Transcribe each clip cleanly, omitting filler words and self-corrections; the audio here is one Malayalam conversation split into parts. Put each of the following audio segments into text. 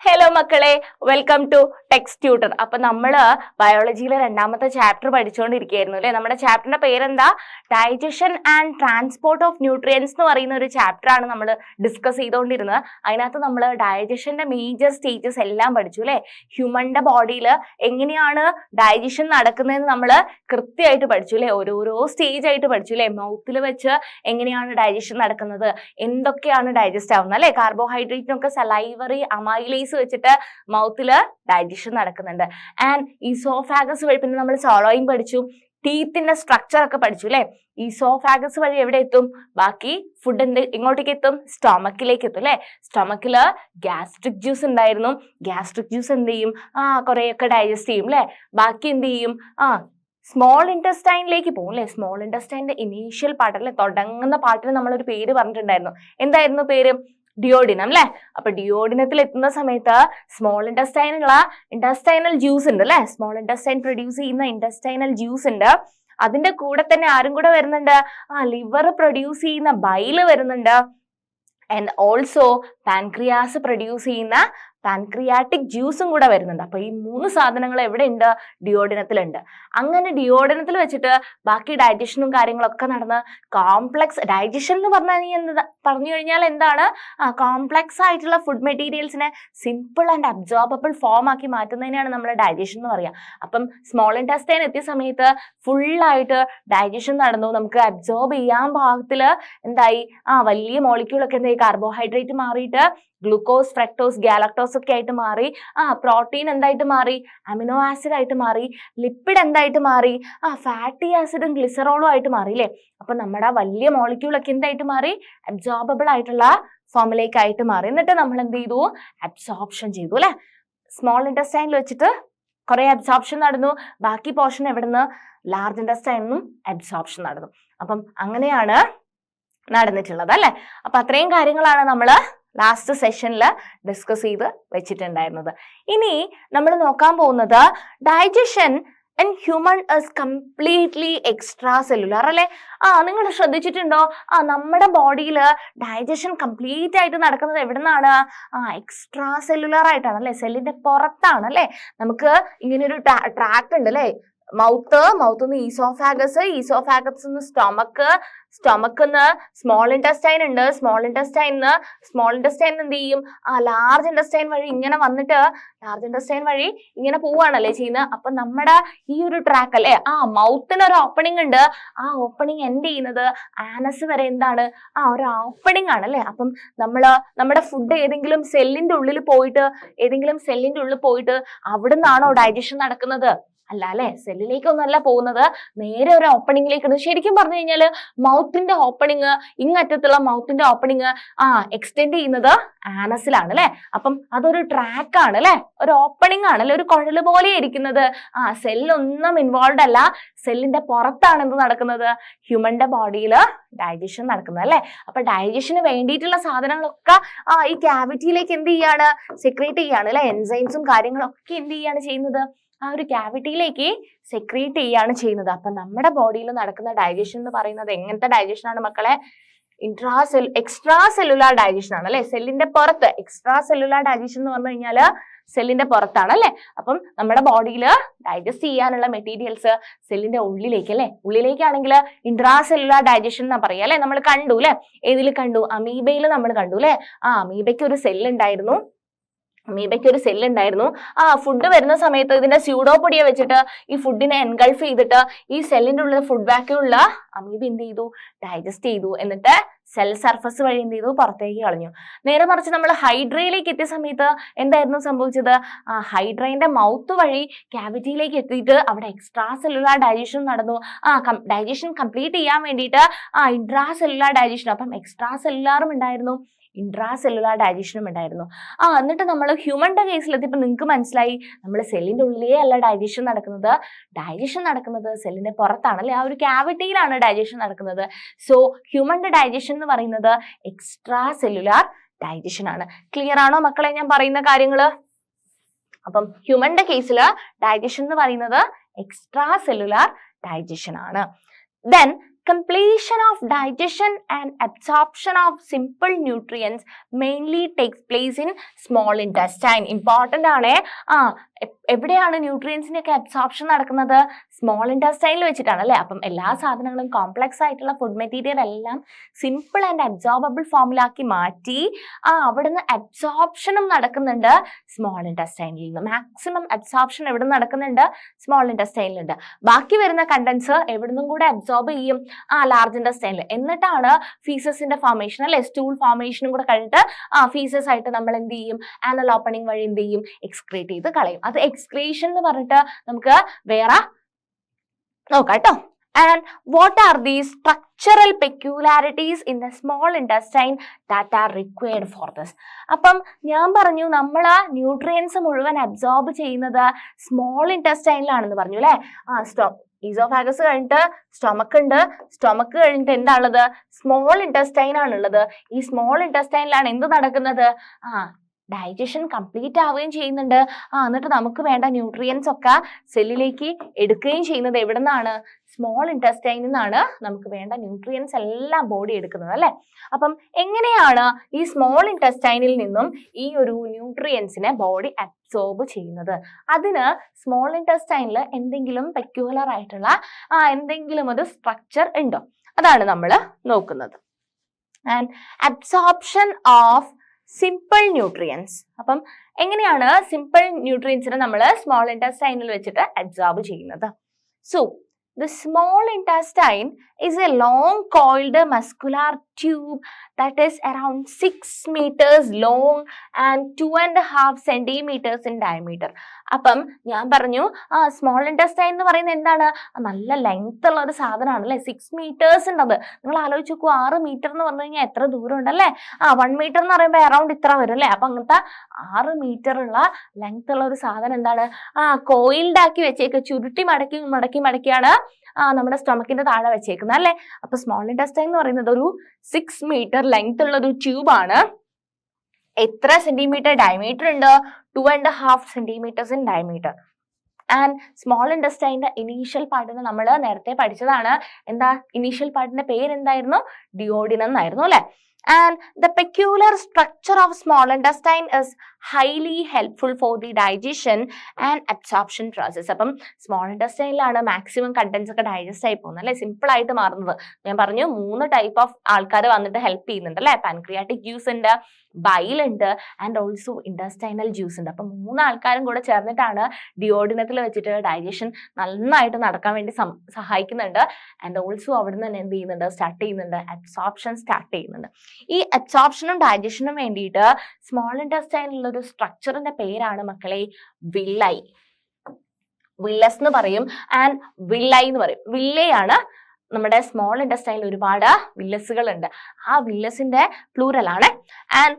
ഹലോ മക്കളെ, വെൽക്കം ടു ടെക്സ്റ്റ് ട്യൂട്ടർ. അപ്പൊ നമ്മള് ബയോളജിയിലെ രണ്ടാമത്തെ ചാപ്റ്റർ പഠിച്ചുകൊണ്ടിരിക്കുകയായിരുന്നു അല്ലെ. നമ്മുടെ ചാപ്റ്ററിന്റെ പേരെന്താ? Digestion and transport of nutrients എന്ന് പറയുന്ന ഒരു ചാപ്റ്റർ ആണ് നമ്മൾ ഡിസ്കസ് ചെയ്തുകൊണ്ടിരുന്നത്. അതിനകത്ത് നമ്മൾ ഡൈജഷന്റെ മേജർ സ്റ്റേജസ് എല്ലാം പഠിച്ചു അല്ലെ. ഹ്യൂമന്റെ ബോഡിയിൽ എങ്ങനെയാണ് ഡൈജഷൻ നടക്കുന്നതെന്ന് നമ്മൾ കൃത്യമായിട്ട് പഠിച്ചു അല്ലെ. ഓരോരോ സ്റ്റേജ് ആയിട്ട് പഠിച്ചു അല്ലെ. മൗത്തിൽ വെച്ച് എങ്ങനെയാണ് ഡൈജഷൻ നടക്കുന്നത്, എന്തൊക്കെയാണ് ഡൈജസ്റ്റ് ആവുന്നത് അല്ലെ. കാർബോഹൈഡ്രേറ്റിനൊക്കെ സലൈവറി അമൈലേസ് വെച്ചിട്ട് മൗത്തില് ഡൈജഷൻ നടക്കുന്നുണ്ട്. ആൻഡ് ഈസോഫാഗസ് വഴി പിന്നെ നമ്മൾ സോളോയും പഠിച്ചു, ടീത്തിന്റെ സ്ട്രക്ചർ ഒക്കെ പഠിച്ചു അല്ലെ. ഈസോഫാഗസ് വഴി എവിടെ എത്തും? ബാക്കി ഫുഡ് ഇങ്ങോട്ടേക്ക് എത്തും, സ്റ്റൊമക്കിലേക്ക് എത്തും അല്ലെ. സ്റ്റൊമക്കില് ഗ്യാസ്ട്രിക് ജ്യൂസ് ഉണ്ടായിരുന്നു. ഗ്യാസ്ട്രിക് ജ്യൂസ് എന്ത് ചെയ്യും? കുറെയൊക്കെ ഡൈജസ്റ്റ് ചെയ്യും അല്ലെ. ബാക്കി എന്ത് ചെയ്യും? സ്മോൾ ഇൻറ്റസ്റ്റൈനിലേക്ക് പോകും അല്ലെ. സ്മോൾ ഇൻറ്റസ്റ്റൈൻ്റെ ഇനീഷ്യൽ പാർട്ട് അല്ലെ, തുടങ്ങുന്ന പാർട്ടിന് നമ്മളൊരു പേര് പറഞ്ഞിട്ടുണ്ടായിരുന്നു. എന്തായിരുന്നു പേര്? ഡിയോഡിനം അല്ലെ. അപ്പൊ ഡിയോഡിനത്തിൽ എത്തുന്ന സമയത്ത് സ്മോൾ ഇൻറ്റസ്റ്റൈനുള്ള ഇൻറ്റസ്റ്റൈനൽ ജ്യൂസ് ഉണ്ട് അല്ലെ. സ്മോൾ ഇൻറ്റസ്റ്റൈൻ പ്രൊഡ്യൂസ് ചെയ്യുന്ന ഇൻറ്റസ്റ്റൈനൽ ജ്യൂസ് ഉണ്ട്. അതിന്റെ കൂടെ തന്നെ ആരും കൂടെ വരുന്നുണ്ട്? ലിവർ പ്രൊഡ്യൂസ് ചെയ്യുന്ന ബൈല് വരുന്നുണ്ട്. ആൻഡ് ഓൾസോ പാൻക്രിയാസ് പ്രൊഡ്യൂസ് ചെയ്യുന്ന പാൻക്രിയാറ്റിക് ജ്യൂസും കൂടെ വരുന്നുണ്ട്. അപ്പൊ ഈ മൂന്ന് സാധനങ്ങൾ എവിടെ ഉണ്ട്? ഡിയോഡിനത്തിലുണ്ട്. അങ്ങനെ ഡിയോഡിനത്തിൽ വെച്ചിട്ട് ബാക്കി ഡൈജഷനും കാര്യങ്ങളൊക്കെ നടന്ന് കോംപ്ലക്സ് ഡൈജഷൻ എന്ന് പറഞ്ഞു കഴിഞ്ഞാൽ എന്താണ്? കോംപ്ലക്സ് ആയിട്ടുള്ള ഫുഡ് മെറ്റീരിയൽസിനെ സിമ്പിൾ ആൻഡ് അബ്സോർബിൾ ഫോം ആക്കി മാറ്റുന്നതിനാണ് നമ്മൾ ഡൈജഷൻ എന്ന് പറയുക. അപ്പം സ്മോൾ ഇൻറ്റസ്റ്റൈൻ എത്തിയ സമയത്ത് ഫുള്ളായിട്ട് ഡൈജഷൻ നടന്നു. നമുക്ക് അബ്സോർബ് ചെയ്യാൻ പാകത്തില് എന്തായി? വലിയ മോളിക്യൂളൊക്കെ എന്തായി? കാർബോഹൈഡ്രേറ്റ് മാറിയിട്ട് ഗ്ലൂക്കോസ്, ഫ്രക്ടോസ്, ഗാലക്ടോസ് ഒക്കെ ആയിട്ട് മാറി. പ്രോട്ടീൻ എന്തായിട്ട് മാറി? അമിനോ ആസിഡ് ആയിട്ട് മാറി. ലിപ്പിഡ് എന്തായിട്ട് മാറി? ഫാറ്റി ആസിഡും ഗ്ലിസറോളും ആയിട്ട് മാറി അല്ലേ. അപ്പൊ നമ്മുടെ വലിയ മോളിക്യൂളൊക്കെ എന്തായിട്ട് മാറി? അബ്സോർബിൾ ആയിട്ടുള്ള ഫോമിലേക്കായിട്ട് മാറി. എന്നിട്ട് നമ്മൾ എന്ത് ചെയ്തു? അബ്സോർപ്ഷൻ ചെയ്തു അല്ലെ. സ്മോൾ ഇൻറ്റസ്റ്റൈനിൽ വെച്ചിട്ട് കുറെ അബ്സോർപ്ഷൻ നടന്നു. ബാക്കി പോർഷൻ എവിടുന്ന്? ലാർജ് ഇൻറ്റസ്റ്റൈനിന്നും അബ്സോർപ്ഷൻ നടന്നു. അപ്പം അങ്ങനെയാണ് നടന്നിട്ടുള്ളത് അല്ലെ. അപ്പൊ അത്രയും കാര്യങ്ങളാണ് നമ്മൾ ലാസ്റ്റ് സെഷനിൽ ഡിസ്കസ് ചെയ്ത് വെച്ചിട്ടുണ്ടായിരുന്നത്. ഇനി നമ്മൾ നോക്കാൻ പോകുന്നത് digestion and human is completely extra cellular അല്ലെ. നിങ്ങൾ ശ്രദ്ധിച്ചിട്ടുണ്ടോ? നമ്മുടെ ബോഡിയിൽ ഡൈജഷൻ കംപ്ലീറ്റ് ആയിട്ട് നടക്കുന്നത് എവിടെ നിന്നാണ്? എക്സ്ട്രാ സെല്ലുലാർ ആയിട്ടാണ് അല്ലെ. സെല്ലിന്റെ പുറത്താണ് അല്ലെ. നമുക്ക് ഇങ്ങനെ ഒരു ട്രാക്ട് ഉണ്ട് അല്ലെ. മൗത്ത് ഈസോഫാഗസ് സ്റ്റൊമക്കിന്ന് സ്മോൾ ഇൻറ്റസ്റ്റൈൻ ഉണ്ട്. സ്മോൾ ഇൻറ്റസ്റ്റൈൻ എന്ത് ചെയ്യും? ലാർജ് ഇൻറ്റസ്റ്റൈൻ വഴി ഇങ്ങനെ വന്നിട്ട് ലാർജ് ഇൻറ്റസ്റ്റൈൻ വഴി ഇങ്ങനെ പോവാണല്ലേ ചെയ്യുന്നത്. അപ്പൊ നമ്മുടെ ഈ ഒരു ട്രാക്ക് അല്ലെ, മൗത്തിന് ഒരു ഓപ്പണിംഗ് ഉണ്ട്. ആ ഓപ്പണിംഗ് എന്ത് ചെയ്യുന്നത്? ആനസ് വരെ എന്താണ്? ഒരു ഓപ്പണിംഗ് ആണ് അല്ലെ. അപ്പം നമ്മുടെ ഫുഡ് ഏതെങ്കിലും സെല്ലിന്റെ ഉള്ളിൽ പോയിട്ട് അവിടെ നിന്നാണോ ഡൈജഷൻ നടക്കുന്നത്? അല്ല അല്ലെ. സെല്ലിലേക്കൊന്നല്ല പോകുന്നത്, നേരെ ഒരു ഓപ്പണിംഗിലേക്ക്. ശരിക്കും പറഞ്ഞു കഴിഞ്ഞാൽ മൗത്തിന്റെ ഓപ്പണിങ്, ഇങ്ങറ്റത്തുള്ള മൗത്തിന്റെ ഓപ്പണിങ് എക്സ്റ്റെൻഡ് ചെയ്യുന്നത് ആനസിലാണ് അല്ലെ. അപ്പം അതൊരു ട്രാക്ക് ആണ് അല്ലെ, ഒരു ഓപ്പണിംഗ് ആണ് അല്ലെ, ഒരു കുഴല് പോലെ ഇരിക്കുന്നത്. സെല്ലൊന്നും ഇൻവോൾവ് അല്ല. സെല്ലിന്റെ പുറത്താണ് എന്ത് നടക്കുന്നത്? ഹ്യൂമന്റെ ബോഡിയിൽ ഡൈജഷൻ നടക്കുന്നത് അല്ലെ. അപ്പൊ ഡൈജഷന് വേണ്ടിയിട്ടുള്ള സാധനങ്ങളൊക്കെ ഈ ക്യാവിറ്റിയിലേക്ക് എന്ത് ചെയ്യാണ്? സെക്രീറ്റ് ചെയ്യാണ് അല്ലെ. എൻസൈംസും കാര്യങ്ങളൊക്കെ എന്ത് ചെയ്യാണ് ചെയ്യുന്നത്? ഒരു ക്യാവിറ്റിയിലേക്ക് സെക്രീറ്റ് ചെയ്യാണ് ചെയ്യുന്നത്. അപ്പൊ നമ്മുടെ ബോഡിയിൽ നടക്കുന്ന ഡൈജഷൻ എന്ന് പറയുന്നത് എങ്ങനത്തെ ഡൈജഷൻ ആണ് മക്കളെ? എക്സ്ട്രാ സെല്ലുലാർ ഡൈജഷൻ ആണ് അല്ലെ. സെല്ലിന്റെ പുറത്ത്. എക്സ്ട്രാ സെല്ലുലാർ ഡൈജഷൻ എന്ന് പറഞ്ഞു കഴിഞ്ഞാൽ സെല്ലിന്റെ പുറത്താണ് അല്ലെ. അപ്പം നമ്മുടെ ബോഡിയിൽ ഡൈജസ്റ്റ് ചെയ്യാനുള്ള മെറ്റീരിയൽസ് സെല്ലിന്റെ ഉള്ളിലേക്ക് അല്ലെ. ഉള്ളിലേക്കാണെങ്കിൽ ഇൻട്രാ സെല്ലുലാർ ഡൈജഷൻ എന്നാ പറയാ അല്ലെ. നമ്മൾ കണ്ടു അല്ലെ. ഏതിൽ കണ്ടു? അമീബയിൽ നമ്മൾ കണ്ടു അല്ലെ. അമീബയ്ക്ക് ഒരു സെല്ലുണ്ടായിരുന്നു. ഫുഡ് വരുന്ന സമയത്ത് ഇതിന്റെ സ്യൂഡോപൊടിയെ വെച്ചിട്ട് ഈ ഫുഡിനെ എൻഗൾഫ് ചെയ്തിട്ട് ഈ സെല്ലിന്റെ ഉള്ളിൽ ഫുഡ് വാക്യൂമുള്ള അമീബ എന്ത് ചെയ്തു? ഡൈജസ്റ്റ് ചെയ്തു. എന്നിട്ട് സെൽ സർഫസ് വഴി എന്ത് ചെയ്തു? പുറത്തേക്ക് കളഞ്ഞു. നേരെ മറിച്ച് നമ്മൾ ഹൈഡ്രയിലേക്ക് എത്തിയ സമയത്ത് എന്തായിരുന്നു സംഭവിച്ചത്? ഹൈഡ്രൈന്റെ മൗത്ത് വഴി ക്യാവിറ്റിയിലേക്ക് എത്തിയിട്ട് അവിടെ എക്സ്ട്രാ സെല്ലുലാർ ഡൈജഷൻ നടന്നു. ഡൈജഷൻ കംപ്ലീറ്റ് ചെയ്യാൻ വേണ്ടിയിട്ട് ഇൻട്രാ സെല്ലുലാർ ഡൈജഷൻ. അപ്പം എക്സ്ട്രാ സെല്ലുലാറും ഉണ്ടായിരുന്നു, ഇൻട്രാ സെല്ലുലാർ ഡൈജഷനും ഉണ്ടായിരുന്നു. എന്നിട്ട് നമ്മൾ ഹ്യൂമന്റെ കേസിലെത്തിയപ്പോൾ നിങ്ങൾക്ക് മനസ്സിലായി, നമ്മൾ സെല്ലിന്റെ ഉള്ളിലേ അല്ല ഡൈജഷൻ നടക്കുന്നത് സെല്ലിന്റെ പുറത്താണ് അല്ലെ. ഒരു ക്യാവിറ്റിയിലാണ് ഡൈജഷൻ നടക്കുന്നത്. സോ ഹ്യൂമന്റെ ഡൈജഷൻ എന്ന് പറയുന്നത് എക്സ്ട്രാ സെല്ലുലാർ ഡൈജഷൻ ആണ്. ക്ലിയർ ആണോ മക്കളെ ഞാൻ പറയുന്ന കാര്യങ്ങള്? അപ്പം ഹ്യൂമന്റെ കേസിൽ ഡൈജഷൻ എന്ന് പറയുന്നത് എക്സ്ട്രാ സെല്ലുലാർ ഡൈജഷൻ ആണ്. Then completion of digestion and absorption of simple nutrients mainly takes place in small intestine. Important ആണ്. എവിടെയാണ് ന്യൂട്രിയൻസിനൊക്കെ അബ്സോർപ്ഷൻ നടക്കുന്നത്? സ്മോൾ ഇൻറ്റസ്റ്റൈനിൽ വെച്ചിട്ടാണ് അല്ലേ? അപ്പം എല്ലാ സാധനങ്ങളും കോംപ്ലക്സ് ആയിട്ടുള്ള ഫുഡ് മെറ്റീരിയൽ എല്ലാം സിമ്പിൾ ആൻഡ് അബ്സോർബിൾ ഫോമിലാക്കി മാറ്റി അവിടുന്ന് അബ്സോർപ്ഷനും നടക്കുന്നുണ്ട് സ്മോൾ ഇൻറ്റസ്റ്റൈനിൽ നിന്ന്. മാക്സിമം അബ്സോർപ്ഷൻ എവിടെ നടക്കുന്നുണ്ട്? സ്മോൾ ഇൻറ്റസ്റ്റൈനിലുണ്ട്. ബാക്കി വരുന്ന കണ്ടൻസ് എവിടുന്നും കൂടെ അബ്സോർബ് ചെയ്യും? ലാർജ് ഇൻറ്റസ്റ്റൈനിൽ. എന്നിട്ടാണ് ഫീസസിന്റെ ഫോർമേഷൻ അല്ലെ, സ്റ്റൂൾ ഫോർമേഷനും കൂടെ കഴിഞ്ഞിട്ട് ഫീസസ് ആയിട്ട് നമ്മൾ എന്ത് ചെയ്യും? ആനൽ ഓപ്പണിംഗ് വഴി എന്ത് ചെയ്യും? എക്സ്ക്രീറ്റ് ചെയ്ത് കളയും. അത് എക്സ്ക്രീഷൻ എന്ന് പറഞ്ഞിട്ട് നമുക്ക് വേറെ നോക്കാം കേട്ടോ. And what are these structural peculiarities in the small intestine that are required for this? അപ്പം ഞാൻ പറഞ്ഞു നമ്മൾ ന്യൂട്രിയൻസ് മുഴുവൻ അബ്സോർബ് ചെയ്യുന്നത് സ്മോൾ ഇൻറ്റസ്റ്റൈനിലാണെന്ന് പറഞ്ഞു അല്ലേ? ഈസോഫാഗസ് കഴിഞ്ഞിട്ട് സ്റ്റൊമക്ക് ഉണ്ട്. സ്റ്റൊമക്ക് കഴിഞ്ഞിട്ട് എന്താണുള്ളത്? സ്മോൾ ഇൻറ്റസ്റ്റൈൻ ആണുള്ളത്. ഈ സ്മോൾ ഇൻറ്റസ്റ്റൈനിലാണ് എന്ത് നടക്കുന്നത്? ഡൈജഷൻ കംപ്ലീറ്റ് ആവുകയും ചെയ്യുന്നുണ്ട്. എന്നിട്ട് നമുക്ക് വേണ്ട ന്യൂട്രിയൻസ് ഒക്കെ സെല്ലിലേക്ക് എടുക്കുകയും ചെയ്യുന്നത് എവിടെ നിന്നാണ്? സ്മോൾ ഇൻറ്റസ്റ്റൈനിൽ നിന്നാണ് നമുക്ക് വേണ്ട ന്യൂട്രിയൻസ് എല്ലാം ബോഡി എടുക്കുന്നത് അല്ലെ? അപ്പം എങ്ങനെയാണ് ഈ സ്മോൾ ഇൻറ്റസ്റ്റൈനിൽ നിന്നും ഈ ഒരു ന്യൂട്രിയൻസിനെ ബോഡി അബ്സോർബ് ചെയ്യുന്നത്? അതിന് സ്മോൾ ഇൻറ്റസ്റ്റൈനിൽ എന്തെങ്കിലും പെക്യുലർ ആയിട്ടുള്ള എന്തെങ്കിലും ഒരു സ്ട്രക്ചർ ഉണ്ടോ? അതാണ് നമ്മൾ നോക്കുന്നത്. And absorption of simple nutrients. അപ്പം എങ്ങനെയാണ് സിമ്പിൾ ന്യൂട്രിയൻസിനെ നമ്മൾ സ്മോൾ ഇൻറ്റസ്റ്റൈനിൽ വെച്ചിട്ട് അബ്സോർബ് ചെയ്യുന്നത്? So the small intestine is a long coiled muscular tube that is around 6 meters long and 2.5 centimeters in diameter. അപ്പം ഞാൻ പറഞ്ഞു സ്മോൾ ഇൻറ്റസ്റ്റൈൻ എന്ന് പറയുന്നത് എന്താണ്? നല്ല ലെങ്ത് ഉള്ള ഒരു സാധനമാണ് അല്ലേ? 6 meters ഉണ്ടത്. നിങ്ങൾ ആലോചിച്ച് നോക്കൂ, 6 meter എന്ന് പറഞ്ഞു കഴിഞ്ഞാൽ എത്ര ദൂരം ഉണ്ടല്ലേ? 1 meter എന്ന് പറയുമ്പോൾ അറൗണ്ട് ഇത്ര വരും അല്ലേ? അപ്പൊ അങ്ങനത്തെ 6 meter ഉള്ള ലെങ്ത് ഉള്ള ഒരു സാധനം എന്താണ്? കോയിൽഡ് ആക്കി വെച്ചേക്ക്, ചുരുട്ടി മടക്കിയാണ് നമ്മുടെ സ്റ്റൊമക്കിന്റെ താഴെ വെച്ചേക്കുന്നത് അല്ലേ? അപ്പൊ സ്മോൾ ഇൻറ്റസ്റ്റൈൻ എന്ന് പറയുന്നത് ഒരു 6 meter ലെങ്ത് ഉള്ള ഒരു ട്യൂബാണ്. എത്ര സെന്റിമീറ്റർ ഡയമീറ്റർ ഉണ്ട്? 2.5 centimeters in diameter. And small ഇൻറ്റസ്റ്റൈൻ്റെ ഇനീഷ്യൽ പാർട്ടിന് നമ്മൾ നേരത്തെ പഠിച്ചതാണ്. എന്താ ഇനീഷ്യൽ പാർട്ടിന്റെ പേര് എന്തായിരുന്നു? ഡിയോഡിനം എന്നായിരുന്നു അല്ലെ? And the peculiar structure of small intestine is highly helpful for the digestion and absorption process. അപ്പം സ്മോൾ ഇൻറ്റസ്റ്റൈനിലാണ് മാക്സിമം കണ്ടൻസ് ഒക്കെ ഡൈജസ്റ്റ് ആയി പോകുന്നത് അല്ലെ? സിമ്പിൾ ആയിട്ട് മാറുന്നത്. ഞാൻ പറഞ്ഞു 3 ടൈപ്പ് ഓഫ് ആൾക്കാർ വന്നിട്ട് ഹെൽപ്പ് ചെയ്യുന്നുണ്ട് അല്ലെ? പാൻക്രിയാറ്റിക് ജ്യൂസ് ഉണ്ട്, ബൈൽ ഉണ്ട്, ആൻഡ് ഓൾസോ ഇൻറ്റസ്റ്റൈനൽ ജ്യൂസ് ഉണ്ട്. അപ്പം 3 ആൾക്കാരും കൂടെ ചേർന്നിട്ടാണ് ഡിയോഡിനത്തിൽ വെച്ചിട്ട് ഡൈജഷൻ നന്നായിട്ട് നടക്കാൻ വേണ്ടി സഹായിക്കുന്നുണ്ട്. ആൻഡ് ഓൾസോ അവിടെ നിന്ന് തന്നെ എന്ത് ചെയ്യുന്നുണ്ട്? സ്റ്റാർട്ട് ചെയ്യുന്നുണ്ട്, അബ്സോർപ്ഷൻ സ്റ്റാർട്ട് ചെയ്യുന്നുണ്ട്. ഈ അബ്സോർപ്ഷനും ഡൈജഷനും വേണ്ടിയിട്ട് സ്മോൾ ഇൻറ്റസ്റ്റൈനിലുള്ള ഒരു സ്ട്രക്ചറിന്റെ പേരാണ് മക്കളെ വില്ലൈ. വില്ലസ് എന്ന് പറയും ആൻഡ് വില്ലൈ എന്ന് പറയും. വില്ലയാണ് നമ്മുടെ സ്മോൾ ഇൻറ്റസ്റ്റൈനിൽ ഒരുപാട് വില്ലസുകൾ ഉണ്ട്. ആ വില്ലസിന്റെ പ്ലൂറൽ ആണ്. And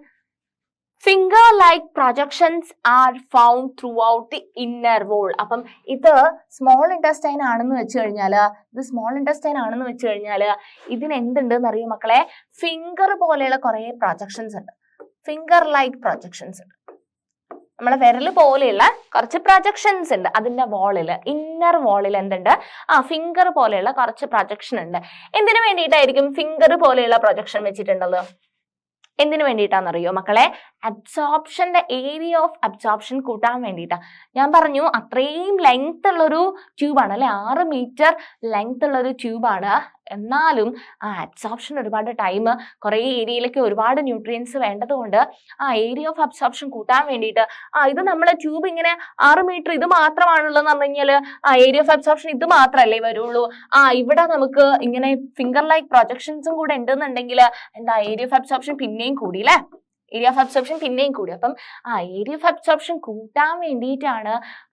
finger like projections are found throughout the inner wall. അപ്പം ഇത് സ്മോൾ ഇൻറ്റസ്റ്റൈൻ ആണെന്ന് വെച്ച് കഴിഞ്ഞാൽ ഇതിന് എന്തുണ്ടെന്ന് അറിയോ മക്കളെ? ഫിംഗർ പോലെയുള്ള കുറെ പ്രൊജക്ഷൻസ് ഉണ്ട്. ഫിംഗർ ലൈക്ക് പ്രൊജക്ഷൻസ് ഉണ്ട്. നമ്മളെ വിരൽ പോലെയുള്ള കുറച്ച് പ്രൊജക്ഷൻസ് ഉണ്ട് അതിന്റെ വാളിൽ, ഇന്നർ വാളിൽ എന്തുണ്ട്? ഫിംഗർ പോലെയുള്ള കുറച്ച് പ്രൊജക്ഷൻ ഉണ്ട്. എന്തിനു വേണ്ടിയിട്ടായിരിക്കും ഫിംഗർ പോലെയുള്ള പ്രൊജക്ഷൻ വെച്ചിട്ടുള്ളത്? എന്തിനു വേണ്ടിയിട്ടാണെന്നറിയോ മക്കളെ? അബ്സോർപ്ഷന്റെ ഏരിയ ഓഫ് അബ്സോർപ്ഷൻ കൂട്ടാൻ വേണ്ടിയിട്ടാണ്. ഞാൻ പറഞ്ഞു അത്രയും ലെങ്ത് ഉള്ളൊരു ട്യൂബാണ് അല്ലെ? 6 meter ലെങ്ത് ഉള്ളൊരു ട്യൂബാണ്. എന്നാലും അബ്സോർപ്ഷൻ ഒരുപാട് ടൈം, കുറെ ഏരിയയിലേക്ക് ഒരുപാട് ന്യൂട്രിയൻസ് വേണ്ടതുകൊണ്ട് ഏരിയ ഓഫ് അബ്സോർപ്ഷൻ കൂട്ടാൻ വേണ്ടിയിട്ട് ഇത് നമ്മളെ ട്യൂബ് ഇങ്ങനെ 6 meter ഇത് മാത്രമാണുള്ളതെന്ന് പറഞ്ഞു കഴിഞ്ഞാൽ ഏരിയ ഓഫ് അബ്സോർപ്ഷൻ ഇത് മാത്രമല്ലേ വരുള്ളൂ. ഇവിടെ നമുക്ക് ഇങ്ങനെ ഫിംഗർ ലൈക്ക് പ്രൊജക്ഷൻസും കൂടെ ഉണ്ടെന്നുണ്ടെങ്കിൽ എന്താ ഏരിയ ഓഫ് അബ്സോർപ്ഷൻ പിന്നെയും കൂടി അല്ലേ? ഏരിയ ഓഫ് അബ്സോർപ്ഷൻ പിന്നെയും കൂടി. അപ്പം ഏരിയ ഓഫ് അബ്സോർപ്ഷൻ കൂട്ടാൻ വേണ്ടിയിട്ടാണ്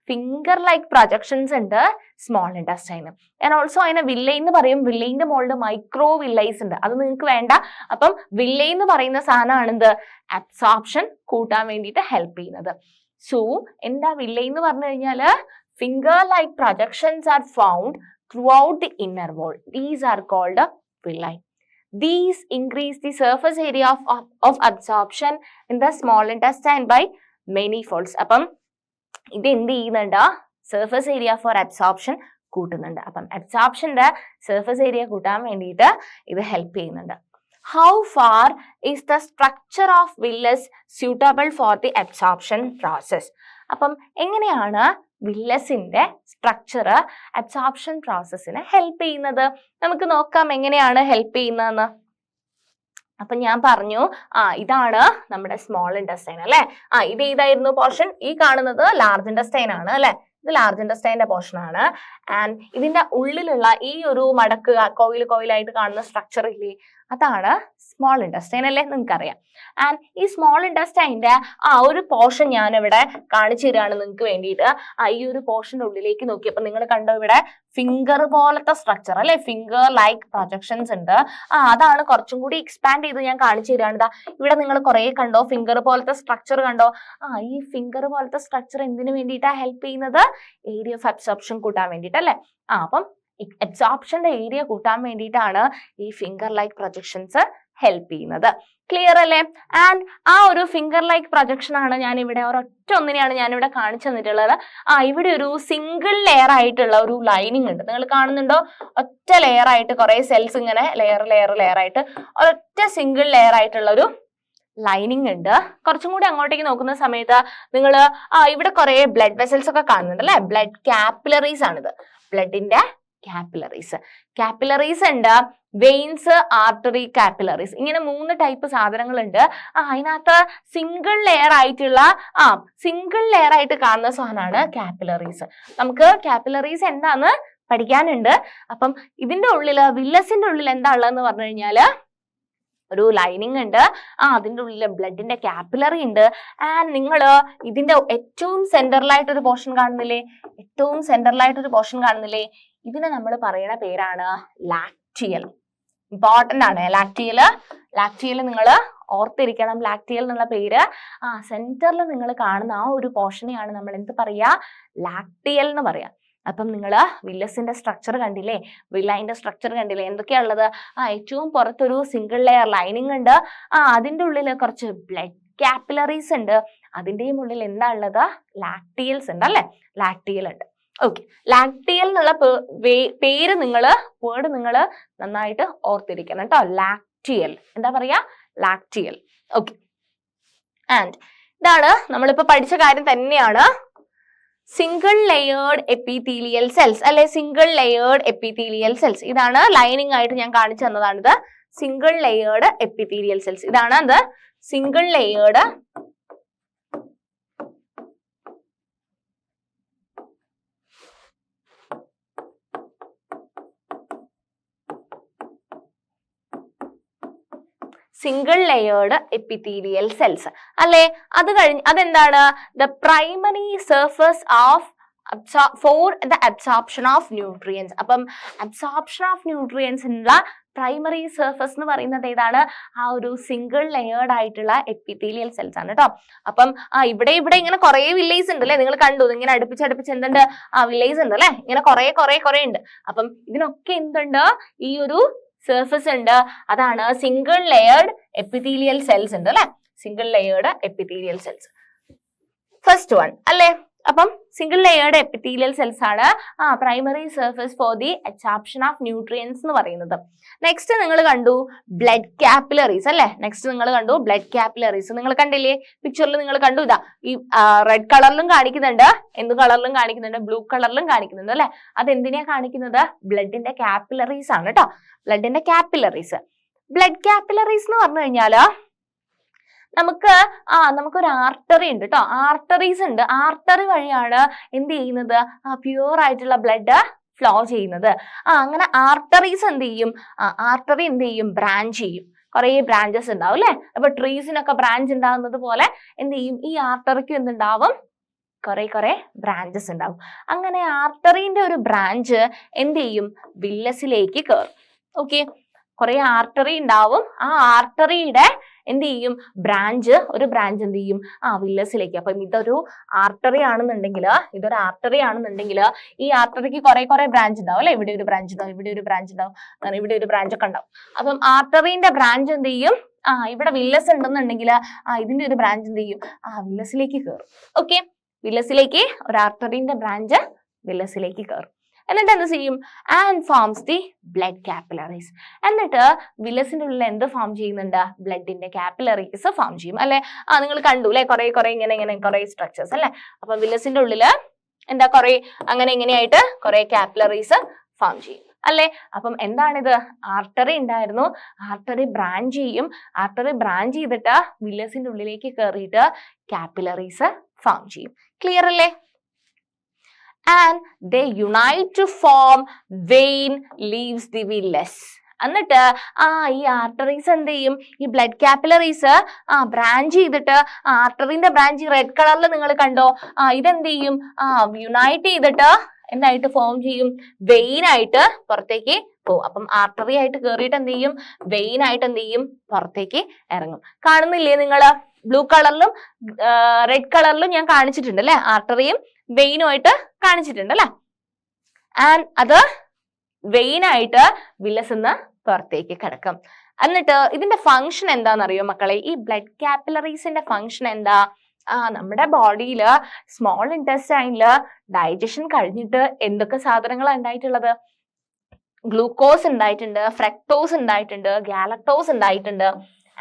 ഫിംഗർ ലൈക്ക് പ്രൊജക്ഷൻസ് ഉണ്ട് സ്മോൾ ഇൻറ്റസ്റ്റൈന്. ആൻഡ് ഓൾസോ അതിനെ വില്ലൈ എന്ന് പറയും. വില്ലൈന്റെ മുകളിൽ മൈക്രോ വില്ലൈസ് ഉണ്ട്, അത് നിങ്ങൾക്ക് വേണ്ട. അപ്പം വില്ലൈ എന്ന് പറയുന്ന സാധനമാണ് എന്ത്? അബ്സോർപ്ഷൻ കൂട്ടാൻ വേണ്ടിയിട്ട് ഹെൽപ്പ് ചെയ്യുന്നത്. സോ എന്താ വില്ലൈ എന്ന് പറഞ്ഞു കഴിഞ്ഞാൽ finger like projections are found throughout the inner wall. These are called villi. These increase the surface area of absorption in the small intestine by many folds. അപ്പം ഇത് എന്ത് ചെയ്യുന്നുണ്ട്? സർഫസ് ഏരിയ ഫോർ അബ്സോർപ്ഷൻ കൂട്ടുന്നുണ്ട്. അപ്പം അബ്സോർപ്ഷന്റെ സർഫസ് ഏരിയ കൂട്ടാൻ വേണ്ടിയിട്ട് ഇത് ഹെൽപ്പ് ചെയ്യുന്നുണ്ട്. How far is the structure of villus suitable for the absorption process? അപ്പം എങ്ങനെയാണ് വില്ലസിന്റെ സ്ട്രക്ചർ അബ്സോർപ്ഷൻ പ്രോസസ്സിനെ ഹെൽപ്പ് ചെയ്യുന്നത്? നമുക്ക് നോക്കാം എങ്ങനെയാണ് ഹെൽപ്പ് ചെയ്യുന്നതെന്ന്. അപ്പൊ ഞാൻ പറഞ്ഞു ഇതാണ് നമ്മുടെ സ്മോൾ ഇൻഡസ്റ്റൈൻ അല്ലെ. ഇത് ഏതായിരുന്നു പോർഷൻ? ഈ കാണുന്നത് ലാർജ് ഇൻഡസ്റ്റൈൻ ആണ് അല്ലെ. ഇത് ലാർജ് ഇൻഡസ്റ്റൈൻ്റെ പോർഷൻ ആണ്. ആൻഡ് ഇതിന്റെ ഉള്ളിലുള്ള ഈ ഒരു മടക്ക് കോയിലായിട്ട് കാണുന്ന സ്ട്രക്ചർ ഇല്ലേ, അതാണ് സ്മോൾ ഇൻഡസ്റ്റൈൻ അല്ലേ, നിങ്ങൾക്കറിയാം. ആൻഡ് ഈ സ്മോൾ ഇൻഡസ്റ്റൈൻ്റെ ഒരു പോർഷൻ ഞാൻ ഇവിടെ കാണിച്ചു തരികയാണ് നിങ്ങൾക്ക് വേണ്ടിയിട്ട്. ഈ ഒരു പോർഷന്റെ ഉള്ളിലേക്ക് നോക്കിയപ്പോൾ നിങ്ങൾ കണ്ടോ ഇവിടെ ഫിംഗർ പോലത്തെ സ്ട്രക്ചർ അല്ലെ, ഫിംഗർ ലൈക്ക് പ്രൊജക്ഷൻസ് ഉണ്ട്. അതാണ് കുറച്ചും കൂടി എക്സ്പാൻഡ് ചെയ്ത് ഞാൻ കാണിച്ചു തരികയാണ്. ഇതാ ഇവിടെ നിങ്ങൾ കുറെ കണ്ടോ ഫിംഗർ പോലത്തെ സ്ട്രക്ചർ കണ്ടോ. ഈ ഫിംഗർ പോലത്തെ സ്ട്രക്ചർ എന്തിനു വേണ്ടിയിട്ടാണ് ഹെൽപ്പ് ചെയ്യുന്നത്? ഏരിയ ഓഫ് അബ്സോർപ്ഷൻ കൂട്ടാൻ വേണ്ടിയിട്ട് അല്ലെ. അപ്പം അബ്സോർപ്ഷന്റെ ഏരിയ കൂട്ടാൻ വേണ്ടിയിട്ടാണ് ഈ ഫിംഗർ ലൈക്ക് പ്രൊജക്ഷൻസ് ഹെൽപ്പ് ചെയ്യുന്നത്. ക്ലിയർ അല്ലേ? ആൻഡ് ഒരു ഫിംഗർ ലൈക്ക് പ്രൊജക്ഷൻ ആണ് ഞാൻ ഇവിടെ ഒരൊറ്റ ഒന്നിനെയാണ് ഞാൻ ഇവിടെ കാണിച്ചു തന്നിട്ടുള്ളത്. ഇവിടെ ഒരു സിംഗിൾ ലെയർ ആയിട്ടുള്ള ഒരു ലൈനിങ് ഉണ്ട്, നിങ്ങൾ കാണുന്നുണ്ടോ? ഒറ്റ ലെയർ ആയിട്ട് കുറെ സെൽസ് ഇങ്ങനെ ലെയർ ആയിട്ട് ഒരൊറ്റ സിംഗിൾ ലെയർ ആയിട്ടുള്ള ഒരു ലൈനിങ് ഉണ്ട്. കുറച്ചും കൂടി അങ്ങോട്ടേക്ക് നോക്കുന്ന സമയത്ത് നിങ്ങൾ ഇവിടെ കുറെ ബ്ലഡ് വെസൽസ് ഒക്കെ കാണുന്നുണ്ട് അല്ലെ. ബ്ലഡ് കാപ്പിലറീസ് ആണിത്, ബ്ലഡിന്റെ കാപ്പിലറീസ് ഉണ്ട്, വെയിൻസ്, ആർട്ടറി, കാപ്പിലറീസ്, ഇങ്ങനെ 3 ടൈപ്പ് സാധനങ്ങളുണ്ട്. അതിനകത്ത് സിംഗിൾ ലെയർ ആയിട്ട് കാണുന്ന സാധനമാണ് കാപ്പിലറീസ്. നമുക്ക് കാപ്പിലറീസ് എന്താന്ന് പഠിക്കാനുണ്ട്. അപ്പം ഇതിന്റെ ഉള്ളില് വില്ലസിന്റെ ഉള്ളിൽ എന്താ ഉള്ളതെന്ന് പറഞ്ഞു കഴിഞ്ഞാല് ഒരു ലൈനിങ് ഉണ്ട്, അതിന്റെ ഉള്ളിൽ ബ്ലഡിന്റെ കാപ്പിലറി ഉണ്ട്. ആൻഡ് നിങ്ങൾ ഇതിന്റെ ഏറ്റവും സെന്ററിലായിട്ടൊരു പോർഷൻ കാണുന്നില്ലേ, ഇതിനെ നമ്മൾ പറയുന്ന പേരാണ് ലാക്റ്റിയൽ. ഇമ്പോർട്ടന്റ് ആണ് ലാക്റ്റിയൽ നിങ്ങൾ ഓർത്തിരിക്കണം. ലാക്റ്റിയൽ എന്നുള്ള പേര് സെന്ററിൽ നിങ്ങൾ കാണുന്ന ഒരു പോർഷനെയാണ് നമ്മൾ എന്ത് പറയാ? ലാക്റ്റിയൽ എന്ന് പറയാം. അപ്പം നിങ്ങൾ വില്ലസിന്റെ സ്ട്രക്ചർ കണ്ടില്ലേ, വില്ലൈന്റെ സ്ട്രക്ചർ കണ്ടില്ലേ, എന്തൊക്കെയാ ഉള്ളത്? ഏറ്റവും പുറത്തൊരു സിംഗിൾ ലെയർ ലൈനിങ് ഉണ്ട്, അതിന്റെ ഉള്ളിൽ കുറച്ച് ബ്ലഡ് കാപ്പിലറീസ് ഉണ്ട്, അതിന്റെയും ഉള്ളിൽ എന്താ ഉള്ളത്? ലാക്റ്റിയൽസ് ഉണ്ട് അല്ലെ, ലാക്റ്റിയൽ ഉണ്ട്. ഓക്കെ, ലാക്റ്റിയൽ എന്നുള്ള പേര് വേർഡ് നിങ്ങൾ നന്നായിട്ട് ഓർത്തിരിക്കണം കേട്ടോ. ലാക്റ്റിയൽ എന്താ പറയാ? ലാക്റ്റിയൽ. ഓക്കെ, ആൻഡ് ഇതാണ് നമ്മളിപ്പോ പഠിച്ച കാര്യം തന്നെയാണ് സിംഗിൾ ലെയേർഡ് എപ്പിത്തീലിയൽ സെൽസ് അല്ലെ, സിംഗിൾ ലെയേർഡ് എപ്പിത്തീലിയൽ സെൽസ്. ഇതാണ് ലൈനിങ് ആയിട്ട് ഞാൻ കാണിച്ചു തന്നതാണിത്, സിംഗിൾ ലെയേർഡ് എപ്പിത്തീലിയൽ സെൽസ്. ഇതാണ് അത് സിംഗിൾ ലെയേർഡ് എപ്പിത്തീലിയൽ സെൽസ് അല്ലെ. അതെന്താണ്? The primary surface of for the absorption of nutrients. അപ്പം അബ്സോർപ്ഷൻ ഓഫ് ന്യൂട്രിയൻസിനുള്ള പ്രൈമറി സർഫസ് എന്ന് പറയുന്നത് ഏതാണ്? ഒരു സിംഗിൾ ലെയേർഡ് ആയിട്ടുള്ള എപ്പിത്തീലിയൽ സെൽസ് ആണ് കേട്ടോ. അപ്പം ഇവിടെ ഇങ്ങനെ കുറെ വില്ലേജ് ഉണ്ട് അല്ലെ, നിങ്ങൾ കണ്ടു, ഇങ്ങനെ അടുപ്പിച്ച് എന്തുണ്ട്? വില്ലേജ് ഉണ്ട് അല്ലെ, ഇങ്ങനെ കുറെ ഉണ്ട്. അപ്പം ഇതിനൊക്കെ എന്തുണ്ട്? ഈ ഒരു സർഫസ് ഉണ്ട്, അതാണ് സിംഗിൾ ലെയേർഡ് എപ്പിത്തീലിയൽ സെൽസ് ഉണ്ട് അല്ലെ, single layered epithelial cells. First one അല്ലെ. അപ്പം സിംഗിൾ ലെയേർഡ് എപ്പിത്തീലിയൽ സെൽസ് ആണ് primary surface for the absorption of nutrients എന്ന് പറയുന്നത്. നെക്സ്റ്റ് നിങ്ങൾ കണ്ടു ബ്ലഡ് കാപ്പിലറീസ് അല്ലെ. നിങ്ങൾ കണ്ടില്ലേ പിക്ചറിൽ? നിങ്ങൾ കണ്ടു, ഇതാ ഈ റെഡ് കളറിലും കാണിക്കുന്നുണ്ട്, എന്ത് കളറിലും കാണിക്കുന്നുണ്ട്, ബ്ലൂ കളറിലും കാണിക്കുന്നുണ്ട് അല്ലെ. അതെന്തിനാ കാണിക്കുന്നത്? ബ്ലഡിന്റെ കാപ്പിലറീസ് ആണ് കേട്ടോ, ബ്ലഡിന്റെ കാപ്പിലറീസ്. ബ്ലഡ് കാപ്പിലറീസ് എന്ന് പറഞ്ഞു കഴിഞ്ഞാല് നമുക്കൊരു ആർട്ടറി ഉണ്ട് കേട്ടോ, ആർട്ടറീസ് ഉണ്ട്. ആർട്ടറി വഴിയാണ് എന്ത് ചെയ്യുന്നത്? പ്യൂർ ആയിട്ടുള്ള ബ്ലഡ് ഫ്ലോ ചെയ്യുന്നത്. അങ്ങനെ ആർട്ടറീസ് എന്ത് ചെയ്യും? ആർട്ടറി എന്ത് ചെയ്യും? ബ്രാഞ്ച് ചെയ്യും. കുറെ ബ്രാഞ്ചസ് ഉണ്ടാവും അല്ലെ. അപ്പൊ ട്രീസിനൊക്കെ ബ്രാഞ്ച് ഉണ്ടാകുന്നത് പോലെ എന്ത് ചെയ്യും? ഈ ആർട്ടറിക്കും എന്തുണ്ടാവും? കുറെ ബ്രാഞ്ചസ് ഉണ്ടാവും. അങ്ങനെ ആർട്ടറിന്റെ ഒരു ബ്രാഞ്ച് എന്ത് ചെയ്യും? വില്ലസിലേക്ക് കയറും. ഓക്കെ, കുറെ ആർട്ടറി ഉണ്ടാവും. ആ ആർട്ടറിയുടെ എന്ത് ചെയ്യും? ഒരു ബ്രാഞ്ച് എന്ത് ചെയ്യും? വില്ലസിലേക്ക്. അപ്പം ഇതൊരു ആർട്ടറി ആണെന്നുണ്ടെങ്കിൽ ഈ ആർട്ടറിക്ക് കുറെ ബ്രാഞ്ച് ഉണ്ടാവും അല്ലെ. ഇവിടെ ഒരു ബ്രാഞ്ച് ഉണ്ടാവും, ഇവിടെ ഒരു ബ്രാഞ്ച് ഉണ്ടാവും, അങ്ങനെ ഇവിടെ ഒരു ബ്രാഞ്ച് ഒക്കെ ഉണ്ടാവും. അപ്പം ആർട്ടറിന്റെ ബ്രാഞ്ച് എന്ത് ചെയ്യും? ഇവിടെ വില്ലസ് ഉണ്ടെന്നുണ്ടെങ്കിൽ ഇതിന്റെ ഒരു ബ്രാഞ്ച് എന്ത് ചെയ്യും? വില്ലസിലേക്ക് കയറും. ഓക്കെ, വില്ലസിലേക്ക് ഒരു ആർട്ടറിന്റെ ബ്രാഞ്ച് വില്ലസിലേക്ക് കയറും. എന്നിട്ട് എന്ത് ചെയ്യും? And forms the blood capillaries. എന്നിട്ട് വില്ലസിന്റെ ഉള്ളിൽ എന്ത് ഫോം ചെയ്യുന്നുണ്ട്? ബ്ലഡിന്റെ കാപ്പിലറീസ് ഫോം ചെയ്യും അല്ലെ? നിങ്ങൾ കണ്ടു അല്ലെ കുറെ ഇങ്ങനെ കുറെ സ്ട്രക്ചേഴ്സ് അല്ലെ? അപ്പൊ വില്ലസിന്റെ ഉള്ളില് എന്താ കുറെ ഇങ്ങനെയായിട്ട് കുറെ കാപ്പിലറീസ് ഫോം ചെയ്യും അല്ലെ? അപ്പം എന്താണിത്? ആർട്ടറി ഉണ്ടായിരുന്നു, ആർട്ടറി ബ്രാഞ്ച് ചെയ്യും, ആർട്ടറി ബ്രാഞ്ച് ചെയ്തിട്ട് വില്ലസിന്റെ ഉള്ളിലേക്ക് കയറിയിട്ട് കാപ്പിലറീസ് ഫോം ചെയ്യും. ക്ലിയർ അല്ലേ? And they unite to form vein leaves the villus. എന്നിട്ട് ഈ ആർട്ടറീസ് എന്ത് ചെയ്യും? ഈ ബ്ലഡ് കാപ്പിലറീസ് ബ്രാഞ്ച് ചെയ്തിട്ട് ആർട്ടറിന്റെ ബ്രാഞ്ച് റെഡ് കളറിൽ നിങ്ങൾ കണ്ടോ? ഇതെന്ത് ചെയ്യും? യുണൈറ്റ് ചെയ്തിട്ട് എന്തായിട്ട് ഫോം ചെയ്യും? വെയിൻ ആയിട്ട് പുറത്തേക്ക് പോകും. അപ്പം ആർട്ടറി ആയിട്ട് കയറിയിട്ട് എന്ത് ചെയ്യും? വെയിൻ ആയിട്ട് എന്ത് ചെയ്യും? പുറത്തേക്ക് ഇറങ്ങും. കാണുന്നില്ലേ നിങ്ങള്? ബ്ലൂ കളറിലും റെഡ് കളിലും ഞാൻ കാണിച്ചിട്ടുണ്ട് അല്ലെ? ആർട്ടറിയും വെയിനും ആയിട്ട് കാണിച്ചിട്ടുണ്ട് അല്ലെ? ആൻഡ് അത് വെയിൻ ആയിട്ട് വില്ലസിന്ന് പുറത്തേക്ക് കിടക്കും. എന്നിട്ട് ഇതിന്റെ ഫംഗ്ഷൻ എന്താണെന്നറിയോ മക്കളെ? ഈ ബ്ലഡ് കാപ്പിലറീസിന്റെ ഫംഗ്ഷൻ എന്താ? നമ്മുടെ ബോഡിയില് സ്മോൾ ഇൻറ്റെസ്റ്റൈനില് ഡൈജഷൻ കഴിഞ്ഞിട്ട് എന്തൊക്കെ സാധനങ്ങളാണ് ഉണ്ടായിട്ടുള്ളത്? ഗ്ലൂക്കോസ് ഉണ്ടായിട്ടുണ്ട്, ഫ്രക്ടോസ് ഉണ്ടായിട്ടുണ്ട്, ഗാലക്ടോസ് ഉണ്ടായിട്ടുണ്ട്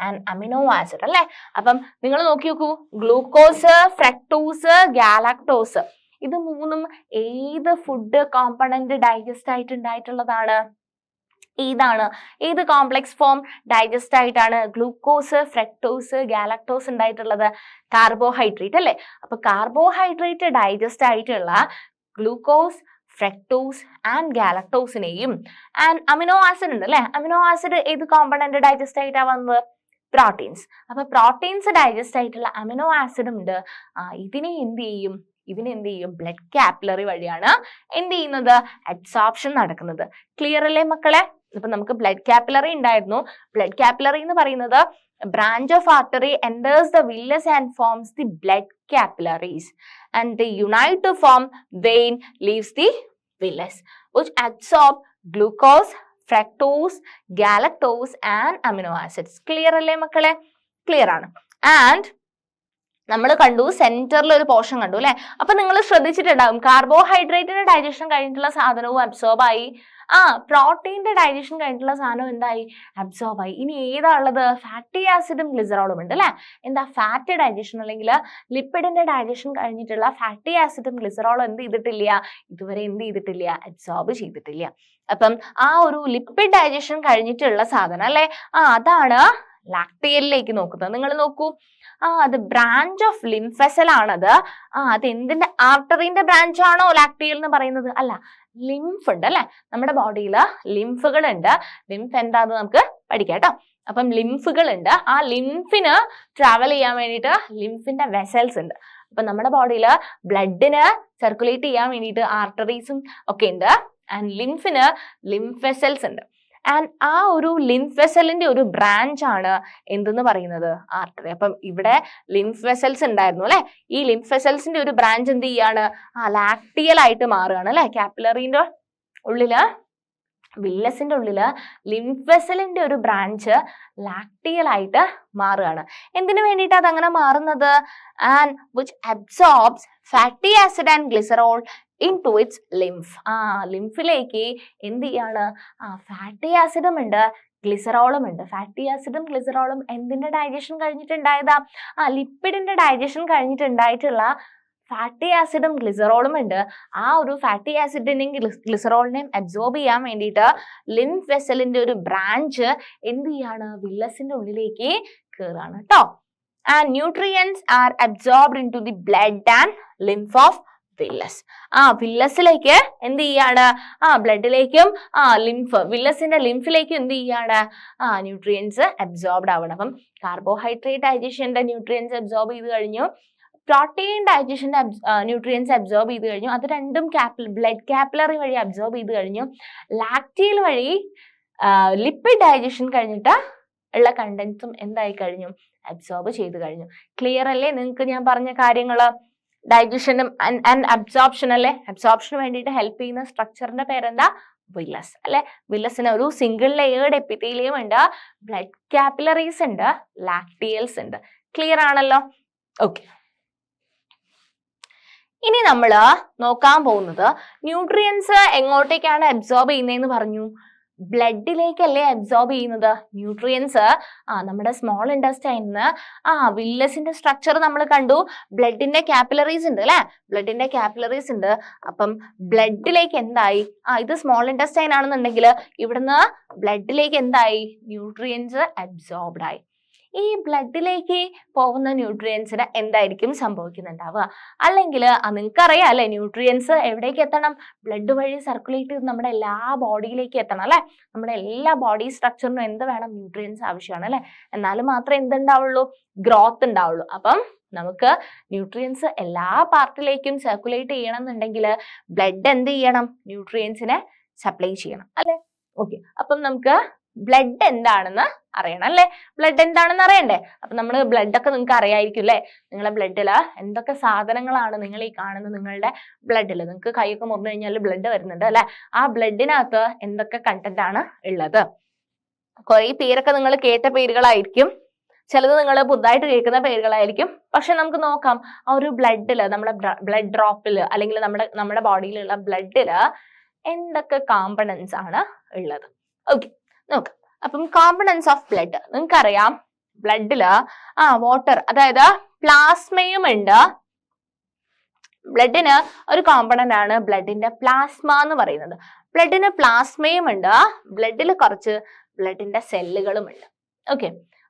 ആൻഡ് അമിനോ ആസിഡ് അല്ലെ? അപ്പം നിങ്ങൾ നോക്കി നോക്കൂ, ഗ്ലൂക്കോസ്, ഫ്രക്ടോസ്, ഗാലക്ടോസ് ഇത് മൂന്നും ഏത് ഫുഡ് കോമ്പണന്റ് ഡൈജസ്റ്റ് ആയിട്ട് ഉണ്ടായിട്ടുള്ളതാണ്? ഏത് കോംപ്ലക്സ് ഫോം ഡൈജസ്റ്റ് ആയിട്ടാണ് ഗ്ലൂക്കോസ്, ഫ്രക്ടോസ്, ഗാലക്ടോസ് ഉണ്ടായിട്ടുള്ളത്? കാർബോഹൈഡ്രേറ്റ് അല്ലെ? അപ്പൊ കാർബോഹൈഡ്രേറ്റ് ഡൈജസ്റ്റ് ആയിട്ടുള്ള ഗ്ലൂക്കോസ്, ഫ്രക്ടോസ് ആൻഡ് ഗാലക്ടോസിനെയും ആൻഡ് അമിനോ ആസിഡ് ഉണ്ട് അല്ലെ? അമിനോ ആസിഡ് ഏത് കോമ്പണന്റ് ഡൈജസ്റ്റ് ആയിട്ടാ വന്നത്? പ്രോട്ടീൻസ്. അപ്പൊ പ്രോട്ടീൻസ് ഡൈജസ്റ്റ് ആയിട്ടുള്ള അമിനോ ആസിഡും ഉണ്ട്. ഇതിനെ എന്ത് ചെയ്യും? ബ്ലഡ് കാപ്പിലറി വഴിയാണ് എന്ത് ചെയ്യുന്നത്? അബ്സോർപ്ഷൻ നടക്കുന്നത്. ക്ലിയർ അല്ലേ മക്കളെ? ഇപ്പൊ നമുക്ക് ബ്ലഡ് കാപ്പിലറി ഉണ്ടായിരുന്നു. ബ്ലഡ് കാപ്പിലറി എന്ന് പറയുന്നത് branch of artery enters the villus and forms the blood capillaries, and they unite to form vein leaves the villus, which absorb glucose, fructose, galactose and amino acids. Clear അല്ലേ മക്കളെ? ക്ലിയർ ആണ്. ആൻഡ് നമ്മൾ കണ്ടു സെന്ററിൽ ഒരു പോർഷൻ കണ്ടു അല്ലെ? അപ്പൊ നിങ്ങൾ ശ്രദ്ധിച്ചിട്ടുണ്ടാവും കാർബോഹൈഡ്രേറ്റിന്റെ ഡൈജഷൻ കഴിഞ്ഞിട്ടുള്ള സാധനവും അബ്സോർബ് ആയി, പ്രോട്ടീന്റെ ഡൈജഷൻ കഴിഞ്ഞിട്ടുള്ള സാധനം എന്തായി? അബ്സോർബ് ആയി. ഇനി ഏതാ ഉള്ളത്? ഫാറ്റി ആസിഡും ഗ്ലിസറോളും ഉണ്ട് അല്ലെ? എന്താ ഫാറ്റ് ഡൈജഷൻ അല്ലെങ്കിൽ ലിപ്പിഡിന്റെ ഡൈജഷൻ കഴിഞ്ഞിട്ടുള്ള ഫാറ്റി ആസിഡും ഗ്ലിസറോളും എന്ത് ചെയ്തിട്ടില്ല? ഇതുവരെ എന്ത് ചെയ്തിട്ടില്ല? അബ്സോർബ് ചെയ്തിട്ടില്ല. അപ്പം ഒരു ലിപ്പിഡ് ഡൈജഷൻ കഴിഞ്ഞിട്ടുള്ള സാധനം അല്ലെ? അതാണ് ലാക്ടിയലിലേക്ക് നോക്കുന്നത്. നിങ്ങൾ നോക്കൂ, അത് ബ്രാഞ്ച് ഓഫ് ലിംഫ് വെസൽ ആണത്. അത് എന്തിന്റെ? ആർട്ടറിന്റെ ബ്രാഞ്ച് ആണോ ലാക്ടിയൽ എന്ന് പറയുന്നത്? അല്ല, ലിംഫ് ഉണ്ട് അല്ലെ? നമ്മുടെ ബോഡിയിൽ ലിംഫുകൾ ഉണ്ട്. ലിംഫ് എന്താന്ന് നമുക്ക് പഠിക്കാം കേട്ടോ. അപ്പം ലിംഫുകൾ ഉണ്ട്. ആ ലിംഫിന് ട്രാവൽ ചെയ്യാൻ വേണ്ടിയിട്ട് ലിംഫിന്റെ വെസൽസ് ഉണ്ട്. അപ്പൊ നമ്മുടെ ബോഡിയിൽ ബ്ലഡിന് സർക്കുലേറ്റ് ചെയ്യാൻ വേണ്ടിയിട്ട് ആർട്ടറീസും ഒക്കെ ഉണ്ട്. ആൻഡ് ലിംഫിന് ലിംഫ് വെസൽസ് ഉണ്ട്. ആൻഡ് ഒരു ലിംഫ് വെസലിന്റെ ഒരു ബ്രാഞ്ച് ആണ് എന്തെന്ന് പറയുന്നത്? ആർട്ടറി. അപ്പം ഇവിടെ ലിംഫ് വെസൽസ് ഉണ്ടായിരുന്നു അല്ലെ? ഈ ലിംഫ് വെസൽസിന്റെ ഒരു ബ്രാഞ്ച് എന്ത് ചെയ്യാണ്? ലാക്ടിയൽ ആയിട്ട് മാറുകയാണ് അല്ലെ? കാപ്പിലറിന്റെ ഉള്ളില്, വില്ലസിന്റെ ഉള്ളില് ലിംഫ് വെസലിന്റെ ഒരു ബ്രാഞ്ച് ലാക്ടിയൽ ആയിട്ട് മാറുകയാണ്. എന്തിനു വേണ്ടിയിട്ട് അത് അങ്ങനെ മാറുന്നത്? And which absorbs fatty acid and glycerol into its lymph. ലിംഫിലേക്ക് എന്ത് ചെയ്യാണ്? ഫാറ്റി ആസിഡും ഉണ്ട്, ഗ്ലിസറോളും ഉണ്ട്. ഫാറ്റി ആസിഡും ഗ്ലിസറോളും എന്തിന്റെ ഡൈജഷൻ കഴിഞ്ഞിട്ടുണ്ടായതാ? ലിപ്പിഡിന്റെ ഡൈജഷൻ കഴിഞ്ഞിട്ടുണ്ടായിട്ടുള്ള ഫാറ്റി ആസിഡും ഗ്ലിസറോളും ഉണ്ട്. ഒരു ഫാറ്റി ആസിഡിനെയും ഗ്ലിസറോളിനെയും അബ്സോർബ് ചെയ്യാൻ വേണ്ടിയിട്ട് ലിംഫ് വെസലിന്റെ ഒരു ബ്രാഞ്ച് എന്ത് ചെയ്യാണ്? വില്ലസിന്റെ ഉള്ളിലേക്ക് കയറാണ് കേട്ടോ. And nutrients are absorbed in to the blood and lymph of villus. വില്ലസിലേക്ക് എന്ത് ചെയ്യാണ്? ബ്ലഡിലേക്കും വില്ലസിന്റെ ലിംഫിലേക്കും എന്ത് ചെയ്യാണ്? ന്യൂട്രിയൻസ് അബ്സോർബ്ഡ് ആവണം. അപ്പം കാർബോഹൈഡ്രേറ്റ് ഡൈജഷന്റെ ന്യൂട്രിയൻസ് അബ്സോർബ് ചെയ്ത് കഴിഞ്ഞു, പ്രോട്ടീൻ ഡൈജഷന്റെ ന്യൂട്രിയൻസ് അബ്സോർബ് ചെയ്ത് കഴിഞ്ഞു. അത് രണ്ടും ബ്ലഡ് കാപ്പിലറി വഴി അബ്സോർബ് ചെയ്ത് കഴിഞ്ഞു. ലാക്ടിയൽ വഴി ലിപ്പിഡ് ഡൈജഷൻ കഴിഞ്ഞിട്ട് ഉള്ള കണ്ടന്റ്സും എന്തായി കഴിഞ്ഞു? അബ്സോർബ് ചെയ്ത് കഴിഞ്ഞു. ക്ലിയർ അല്ലേ നിങ്ങൾക്ക് ഞാൻ പറഞ്ഞ കാര്യങ്ങള്? ഡൈജഷനും ആൻഡ് അബ്സോർപ്ഷൻ അല്ലെ? അബ്സോർപ്ഷന് വേണ്ടിയിട്ട് ഹെൽപ്പ് ചെയ്യുന്ന സ്ട്രക്ചറിന്റെ പേരെന്താ? വില്ലസ് അല്ലെ? വില്ലസിന് ഒരു സിംഗിൾ ലെയേർഡ് എപ്പിത്തീലിയം ഉണ്ട്, ബ്ലഡ് കാപ്പിലറീസ് ഉണ്ട്, ലാക്ടിയൽസ് ഉണ്ട്. ക്ലിയർ ആണല്ലോ? ഓക്കെ. ഇനി നമ്മൾ നോക്കാൻ പോകുന്നത് ന്യൂട്രിയൻസ് എങ്ങോട്ടേക്കാണ് അബ്സോർബ് ചെയ്യുന്നതെന്ന് പറഞ്ഞു. ബ്ലഡിലേക്കല്ലേ അബ്സോർബ് ചെയ്യുന്നത് ന്യൂട്രിയൻസ്. നമ്മുടെ സ്മോൾ ഇൻഡസ്റ്റൈനിന്ന് വില്ലസിന്റെ സ്ട്രക്ചർ നമ്മൾ കണ്ടു. ബ്ലഡിന്റെ കാപ്പിലറീസ് ഉണ്ട് അല്ലെ, ബ്ലഡിന്റെ കാപ്പിലറീസ് ഉണ്ട്. അപ്പം ബ്ലഡിലേക്ക് എന്തായി, ഇത് സ്മോൾ ഇൻഡസ്റ്റൈൻ ആണെന്നുണ്ടെങ്കിൽ ഇവിടുന്ന് ബ്ലഡിലേക്ക് എന്തായി, ന്യൂട്രിയൻസ് അബ്സോർബ്ഡ് ആയി. ഈ ബ്ലഡിലേക്ക് പോകുന്ന ന്യൂട്രിയൻസിന് എന്തായിരിക്കും സംഭവിക്കുന്നുണ്ടാവുക? അല്ലെങ്കിൽ നിങ്ങൾക്കറിയാം അല്ലെ, ന്യൂട്രിയൻസ് എവിടേക്ക് എത്തണം, ബ്ലഡ് വഴി സർക്കുലേറ്റ് ചെയ്ത് നമ്മുടെ എല്ലാ ബോഡിയിലേക്ക് എത്തണം അല്ലെ. നമ്മുടെ എല്ലാ ബോഡി സ്ട്രക്ചറിനും എന്ത് വേണം, ന്യൂട്രിയൻസ് ആവശ്യമാണ് അല്ലെ. എന്നാലും മാത്രമേ എന്തുണ്ടാവുള്ളൂ, ഗ്രോത്ത് ഉണ്ടാവുള്ളൂ. അപ്പം നമുക്ക് ന്യൂട്രിയൻസ് എല്ലാ പാർട്ടിലേക്കും സർക്കുലേറ്റ് ചെയ്യണം എന്നുണ്ടെങ്കിൽ ബ്ലഡ് എന്ത് ചെയ്യണം, ന്യൂട്രിയൻസിനെ സപ്ലൈ ചെയ്യണം അല്ലെ. ഓക്കെ, അപ്പം നമുക്ക് ബ്ലഡ് എന്താണെന്ന് അറിയണം അല്ലെ. ബ്ലഡ് എന്താണെന്ന് അറിയണ്ടേ? അപ്പൊ നമ്മൾ ബ്ലഡ് ഒക്കെ നിങ്ങൾക്ക് അറിയായിരിക്കും അല്ലെ. നിങ്ങളെ ബ്ലഡിൽ എന്തൊക്കെ സാധനങ്ങളാണ് നിങ്ങൾ ഈ കാണുന്നത്, നിങ്ങളുടെ ബ്ലഡിൽ നിങ്ങൾക്ക് കൈയൊക്കെ മുറിഞ്ഞു കഴിഞ്ഞാൽ ബ്ലഡ് വരുന്നുണ്ട് അല്ലെ. ആ ബ്ലഡിനകത്ത് എന്തൊക്കെ കണ്ടന്റ് ആണ് ഉള്ളത്? കുറെ പേരൊക്കെ നിങ്ങൾ കേട്ട പേരുകളായിരിക്കും, ചിലത് നിങ്ങൾ പുതുതായിട്ട് കേൾക്കുന്ന പേരുകളായിരിക്കും. പക്ഷെ നമുക്ക് നോക്കാം, ആ ഒരു ബ്ലഡിൽ, നമ്മുടെ ബ്ലഡ് ഡ്രോപ്പിൽ അല്ലെങ്കിൽ നമ്മുടെ ബോഡിയിലുള്ള ബ്ലഡിൽ എന്തൊക്കെ കോമ്പണൻസ് ആണ് ഉള്ളത്. ഓക്കെ, നോക്കാം. അപ്പം കോമ്പണൻസ് ഓഫ് ബ്ലഡ് നിങ്ങൾക്കറിയാം, ബ്ലഡില് വാട്ടർ, അതായത് പ്ലാസ്മയും ഉണ്ട്. ബ്ലഡിന് ഒരു കോമ്പണന്റ് ആണ് ബ്ലഡിന്റെ പ്ലാസ്മ എന്ന് പറയുന്നത്. ബ്ലഡിന് പ്ലാസ്മയും ഉണ്ട്, ബ്ലഡിൽ കുറച്ച് ബ്ലഡിന്റെ സെല്ലുകളും ഉണ്ട്. ഓക്കെ,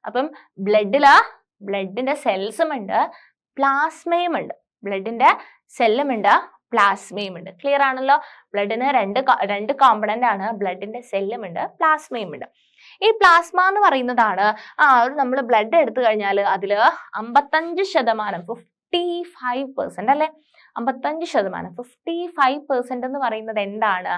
അപ്പം ബ്ലഡിന്റെ സെൽസും ഉണ്ട്, പ്ലാസ്മയും ഉണ്ട്. ബ്ലഡിന്റെ സെല്ലും ഉണ്ട്, പ്ലാസ്മയും ഉണ്ട്. ക്ലിയർ ആണല്ലോ? ബ്ലഡിന് രണ്ട് കോമ്പണന്റ് ആണ്, ബ്ലഡിന്റെ സെല്ലും ഉണ്ട്, പ്ലാസ്മയും ഉണ്ട്. ഈ പ്ലാസ്മ എന്ന് പറയുന്നതാണ് നമ്മൾ ബ്ലഡ് എടുത്തു കഴിഞ്ഞാൽ അതിൽ 55%, 55% അല്ലെ, 55%, 55% എന്ന് പറയുന്നത് എന്താണ്?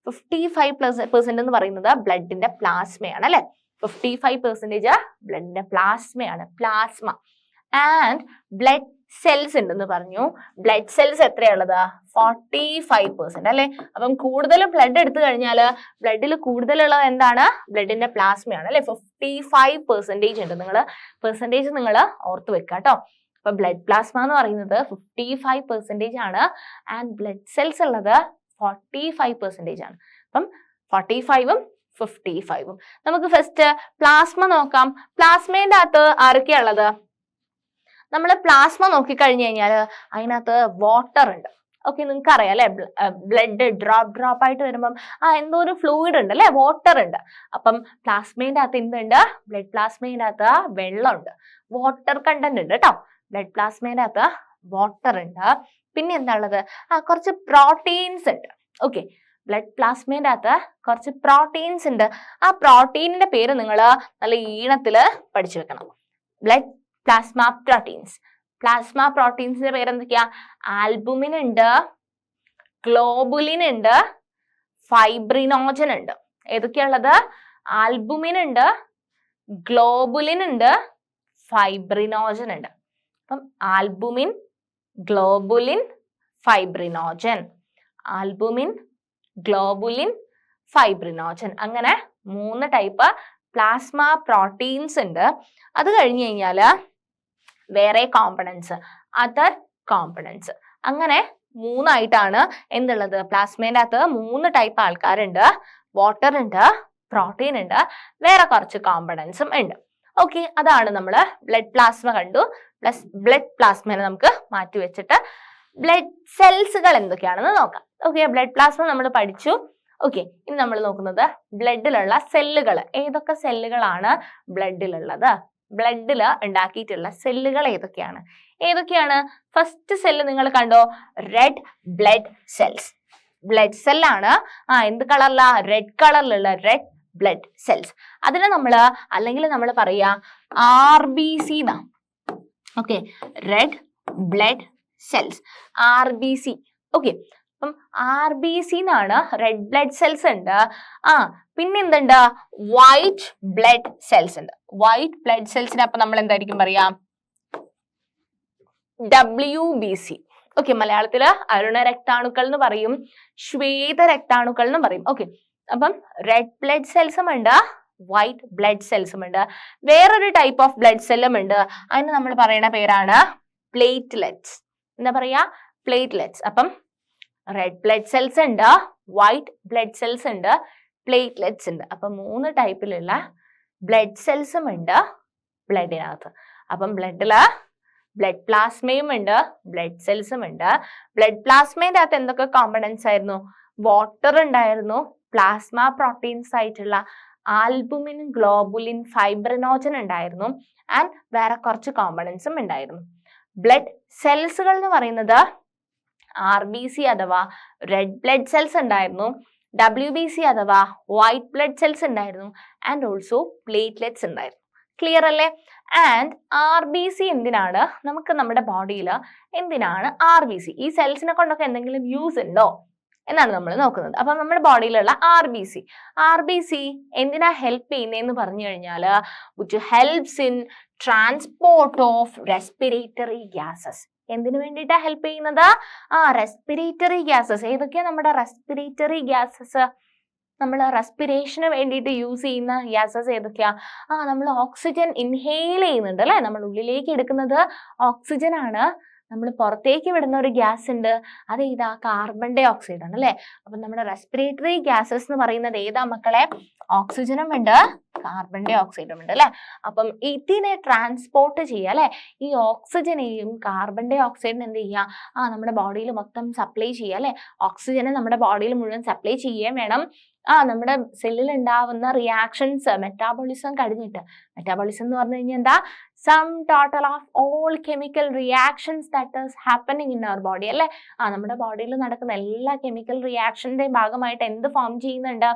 55% എന്ന് പറയുന്നത് ബ്ലഡിന്റെ പ്ലാസ്മയാണ് അല്ലെ. 55% ബ്ലഡിന്റെ പ്ലാസ്മയാണ്, പ്ലാസ്മ. ആൻഡ് ബ്ലഡ് സെൽസ് ഉണ്ടെന്ന് പറഞ്ഞു. Blood cells എത്രയുള്ളത്? 45% അല്ലെ. അപ്പം കൂടുതൽ ബ്ലഡ് എടുത്തു കഴിഞ്ഞാൽ ബ്ലഡിൽ കൂടുതലുള്ളത് എന്താണ്? ബ്ലഡിന്റെ പ്ലാസ്മയാണ് അല്ലെ. 55% ഉണ്ട്. പെർസെന്റേജ് നിങ്ങൾ ഓർത്ത് വെക്കുക കേട്ടോ. അപ്പൊ ബ്ലഡ് പ്ലാസ്മ എന്ന് പറയുന്നത് 55% ആണ്. ആൻഡ് ബ്ലഡ് സെൽസ് ഉള്ളത് 45% ആണ്. അപ്പം 45ഉം 55ഉം. നമുക്ക് ഫസ്റ്റ് പ്ലാസ്മ നോക്കാം. പ്ലാസ്മേന്റെ അകത്ത് ആരൊക്കെയാ ഉള്ളത്? നമ്മൾ പ്ലാസ്മ നോക്കിക്കഴിഞ്ഞു കഴിഞ്ഞാൽ അതിനകത്ത് വാട്ടർ ഉണ്ട്. ഓക്കെ, നിങ്ങൾക്ക് അറിയാം അല്ലെ, ബ്ലഡ് ഡ്രോപ്പ് ആയിട്ട് വരുമ്പം എന്തോ ഒരു ഫ്ലൂയിഡ് ഉണ്ട് അല്ലെ, വാട്ടർ ഉണ്ട്. അപ്പം പ്ലാസ്മേന്റെ അകത്ത് എന്തുണ്ട്? ബ്ലഡ് പ്ലാസ്മേന്റെ അകത്ത് വെള്ളമുണ്ട്, വാട്ടർ കണ്ടന്റ് ഉണ്ട് കേട്ടോ. ബ്ലഡ് പ്ലാസ്മേന്റെ അകത്ത് വാട്ടർ ഉണ്ട്. പിന്നെ എന്താ ഉള്ളത്? കുറച്ച് പ്രോട്ടീൻസ് ഉണ്ട്. ഓക്കെ, ബ്ലഡ് പ്ലാസ്മേന്റെ അകത്ത് കുറച്ച് പ്രോട്ടീൻസ് ഉണ്ട്. ആ പ്രോട്ടീനിന്റെ പേര് നിങ്ങൾ നല്ല ഈണത്തില് പഠിച്ചു വെക്കണം. Blood plasma proteins. പ്ലാസ്മ പ്രോട്ടീൻസിന്റെ പേര് എന്തൊക്കെയാ? ആൽബുമിൻ ഉണ്ട്, ഗ്ലോബുലിൻ ഉണ്ട്, ഫൈബ്രിനോജൻ ഉണ്ട്. ഏതൊക്കെയുള്ളത്? ആൽബുമിൻ ഉണ്ട്, ഗ്ലോബുലിൻ ഉണ്ട്, ഫൈബ്രിനോജൻ ഉണ്ട്. അപ്പം albumin, globulin, fibrinogen. Albumin, globulin, fibrinogen. അങ്ങനെ 3 ടൈപ്പ് പ്ലാസ്മ പ്രോട്ടീൻസ് ഉണ്ട്. അത് കഴിഞ്ഞു കഴിഞ്ഞാല് വേറെ കോമ്പണൻസ്, അതർ കോമ്പണൻസ്. അങ്ങനെ 3 ആയിട്ടാണ് എന്തുള്ളത്? പ്ലാസ്മേന്റെ അകത്ത് 3 ടൈപ്പ് ആൾക്കാരുണ്ട്. വാട്ടർ ഉണ്ട്, പ്രോട്ടീൻ ഉണ്ട്, വേറെ കുറച്ച് കോമ്പണൻസും ഉണ്ട്. ഓക്കെ, അതാണ് നമ്മൾ ബ്ലഡ് പ്ലാസ്മ കണ്ടു. പ്ലസ് ബ്ലഡ് പ്ലാസ്മനെ നമുക്ക് മാറ്റി വെച്ചിട്ട് ബ്ലഡ് സെൽസുകൾ എന്തൊക്കെയാണെന്ന് നോക്കാം. ഓക്കെ, ബ്ലഡ് പ്ലാസ്മ നമ്മൾ പഠിച്ചു. ഓക്കെ, ഇനി നമ്മൾ നോക്കുന്നത് ബ്ലഡിലുള്ള സെല്ലുകൾ. ഏതൊക്കെ സെല്ലുകളാണ് ബ്ലഡിലുള്ളത്? ബ്ലഡിൽ ഉണ്ടാക്കിയിട്ടുള്ള സെല്ലുകൾ ഏതൊക്കെയാണ്? ഫസ്റ്റ് സെല്ല് നിങ്ങൾ കണ്ടോ? Red blood cells. ബ്ലഡ് സെല്ലാണ്. എന്ത് കളറിലാ? റെഡ് കളറിലുള്ള റെഡ് ബ്ലഡ് സെൽസ്. അതിനെ നമ്മൾ പറയാ RBC എന്നാ. Okay, red blood cells, RBC. Okay, അപ്പം RBC എന്നാണ്. റെഡ് ബ്ലഡ് സെൽസ് ഉണ്ട്. പിന്നെ എന്തുണ്ട്? വൈറ്റ് ബ്ലഡ് സെൽസ് ഉണ്ട്. വൈറ്റ് ബ്ലഡ് സെൽസിന് അപ്പൊ നമ്മൾ എന്തായിരിക്കും പറയാ? WBC. ഓക്കെ, മലയാളത്തില് അരുണ രക്താണുക്കൾ എന്ന് പറയും, ശ്വേത രക്താണുക്കൾ എന്ന് പറയും. ഓക്കെ, അപ്പം റെഡ് ബ്ലഡ് സെൽസും ഉണ്ട്, വൈറ്റ് ബ്ലഡ് സെൽസും ഉണ്ട്. വേറൊരു ടൈപ്പ് ഓഫ് ബ്ലഡ് സെല്ലും ഉണ്ട്. അതിന് നമ്മൾ പറയുന്ന പേരാണ് പ്ലേറ്റ്ലെറ്റ്സ്. എന്താ പറയാ? പ്ലേറ്റ്ലെറ്റ്സ്. അപ്പം റെഡ് ബ്ലഡ് സെൽസ് ഉണ്ട്, വൈറ്റ് ബ്ലഡ് സെൽസ് ഉണ്ട്, പ്ലേറ്റ്ലെറ്റ്സ് ഉണ്ട്. അപ്പം 3 ടൈപ്പിലുള്ള ബ്ലഡ് സെൽസും ഉണ്ട് ബ്ലഡിനകത്ത്. അപ്പം ബ്ലഡില് ബ്ലഡ് പ്ലാസ്മയും ഉണ്ട്, ബ്ലഡ് സെൽസും ഉണ്ട്. ബ്ലഡ് പ്ലാസ്മയുടെ അകത്ത് എന്തൊക്കെ കോമ്പണൻസ് ആയിരുന്നു? വാട്ടർ ഉണ്ടായിരുന്നു, പ്ലാസ്മ പ്രോട്ടീൻസ് ആയിട്ടുള്ള ആൽബുമിൻ, ഗ്ലോബുലിൻ, ഫൈബ്രിനോജൻ ഉണ്ടായിരുന്നു, ആൻഡ് വേറെ കുറച്ച് കോമ്പണൻസും ഉണ്ടായിരുന്നു. ബ്ലഡ് സെൽസുകൾ എന്ന് പറയുന്നത് RBC അഥവാ റെഡ് ബ്ലഡ് സെൽസ് ഉണ്ടായിരുന്നു, WBC അഥവാ വൈറ്റ് ബ്ലഡ് സെൽസ് ഉണ്ടായിരുന്നു, ആൻഡ് ഓൾസോ പ്ലേറ്റ്ലെറ്റ്സ് ഉണ്ടായിരുന്നു. ക്ലിയർ അല്ലേ? ആൻഡ് RBC എന്തിനാണ് നമുക്ക് നമ്മുടെ ബോഡിയിൽ, എന്തിനാണ് RBC? ഈ സെൽസിനെ കൊണ്ടൊക്കെ എന്തെങ്കിലും യൂസ് ഉണ്ടോ എന്നാണ് നമ്മൾ നോക്കുന്നത്. അപ്പം നമ്മുടെ ബോഡിയിലുള്ള RBC എന്തിനാ ഹെൽപ്പ് ചെയ്യുന്നതെന്ന് പറഞ്ഞു കഴിഞ്ഞാൽ which helps in transport of respiratory gases. എന്തിനു വേണ്ടിയിട്ടാ ഹെൽപ്പ് ചെയ്യുന്നത്? Respiratory gases. ഏതൊക്കെയാ നമ്മുടെ റെസ്പിറേറ്ററി ഗ്യാസസ്? നമ്മൾ റെസ്പിറേഷന് വേണ്ടിയിട്ട് യൂസ് ചെയ്യുന്ന ഗ്യാസസ് ഏതൊക്കെയാ? നമ്മൾ ഓക്സിജൻ ഇൻഹെയിൽ ചെയ്യുന്നുണ്ട് അല്ലെ? നമ്മൾ ഉള്ളിലേക്ക് എടുക്കുന്നത് ഓക്സിജൻ ആണ്. നമ്മൾ പുറത്തേക്ക് വിടുന്ന ഒരു ഗ്യാസ് ഉണ്ട്, അത് ഏതാ? കാർബൺ ഡൈ ഓക്സൈഡ് ആണ് അല്ലെ? അപ്പം നമ്മുടെ റെസ്പിറേറ്ററി ഗ്യാസസ് എന്ന് പറയുന്നത് ഏതാ മക്കളെ? ഓക്സിജനും ഉണ്ട്, കാർബൺ ഡൈ ഓക്സൈഡും ഉണ്ട് അല്ലെ? അപ്പം ഇതിനെ ട്രാൻസ്പോർട്ട് ചെയ്യുക അല്ലെ? ഈ ഓക്സിജനെയും കാർബൺ ഡൈ ഓക്സൈഡിനെ എന്ത് ചെയ്യുക? നമ്മുടെ ബോഡിയിൽ മൊത്തം സപ്ലൈ ചെയ്യുക അല്ലെ? ഓക്സിജനെ നമ്മുടെ ബോഡിയിൽ മുഴുവൻ സപ്ലൈ ചെയ്യുകയും വേണം. നമ്മുടെ സെല്ലിൽ ഉണ്ടാവുന്ന റിയാക്ഷൻസ്, മെറ്റാബോളിസം കഴിഞ്ഞിട്ട്, മെറ്റാബോളിസം എന്ന് പറഞ്ഞു കഴിഞ്ഞാൽ എന്താ? Sum total of all chemical reactions that is happening in our body അല്ലെ? നമ്മുടെ ബോഡിയിൽ നടക്കുന്ന എല്ലാ കെമിക്കൽ റിയാക്ഷൻ്റെയും ഭാഗമായിട്ട് എന്ത് ഫോം ചെയ്യുന്നുണ്ട്?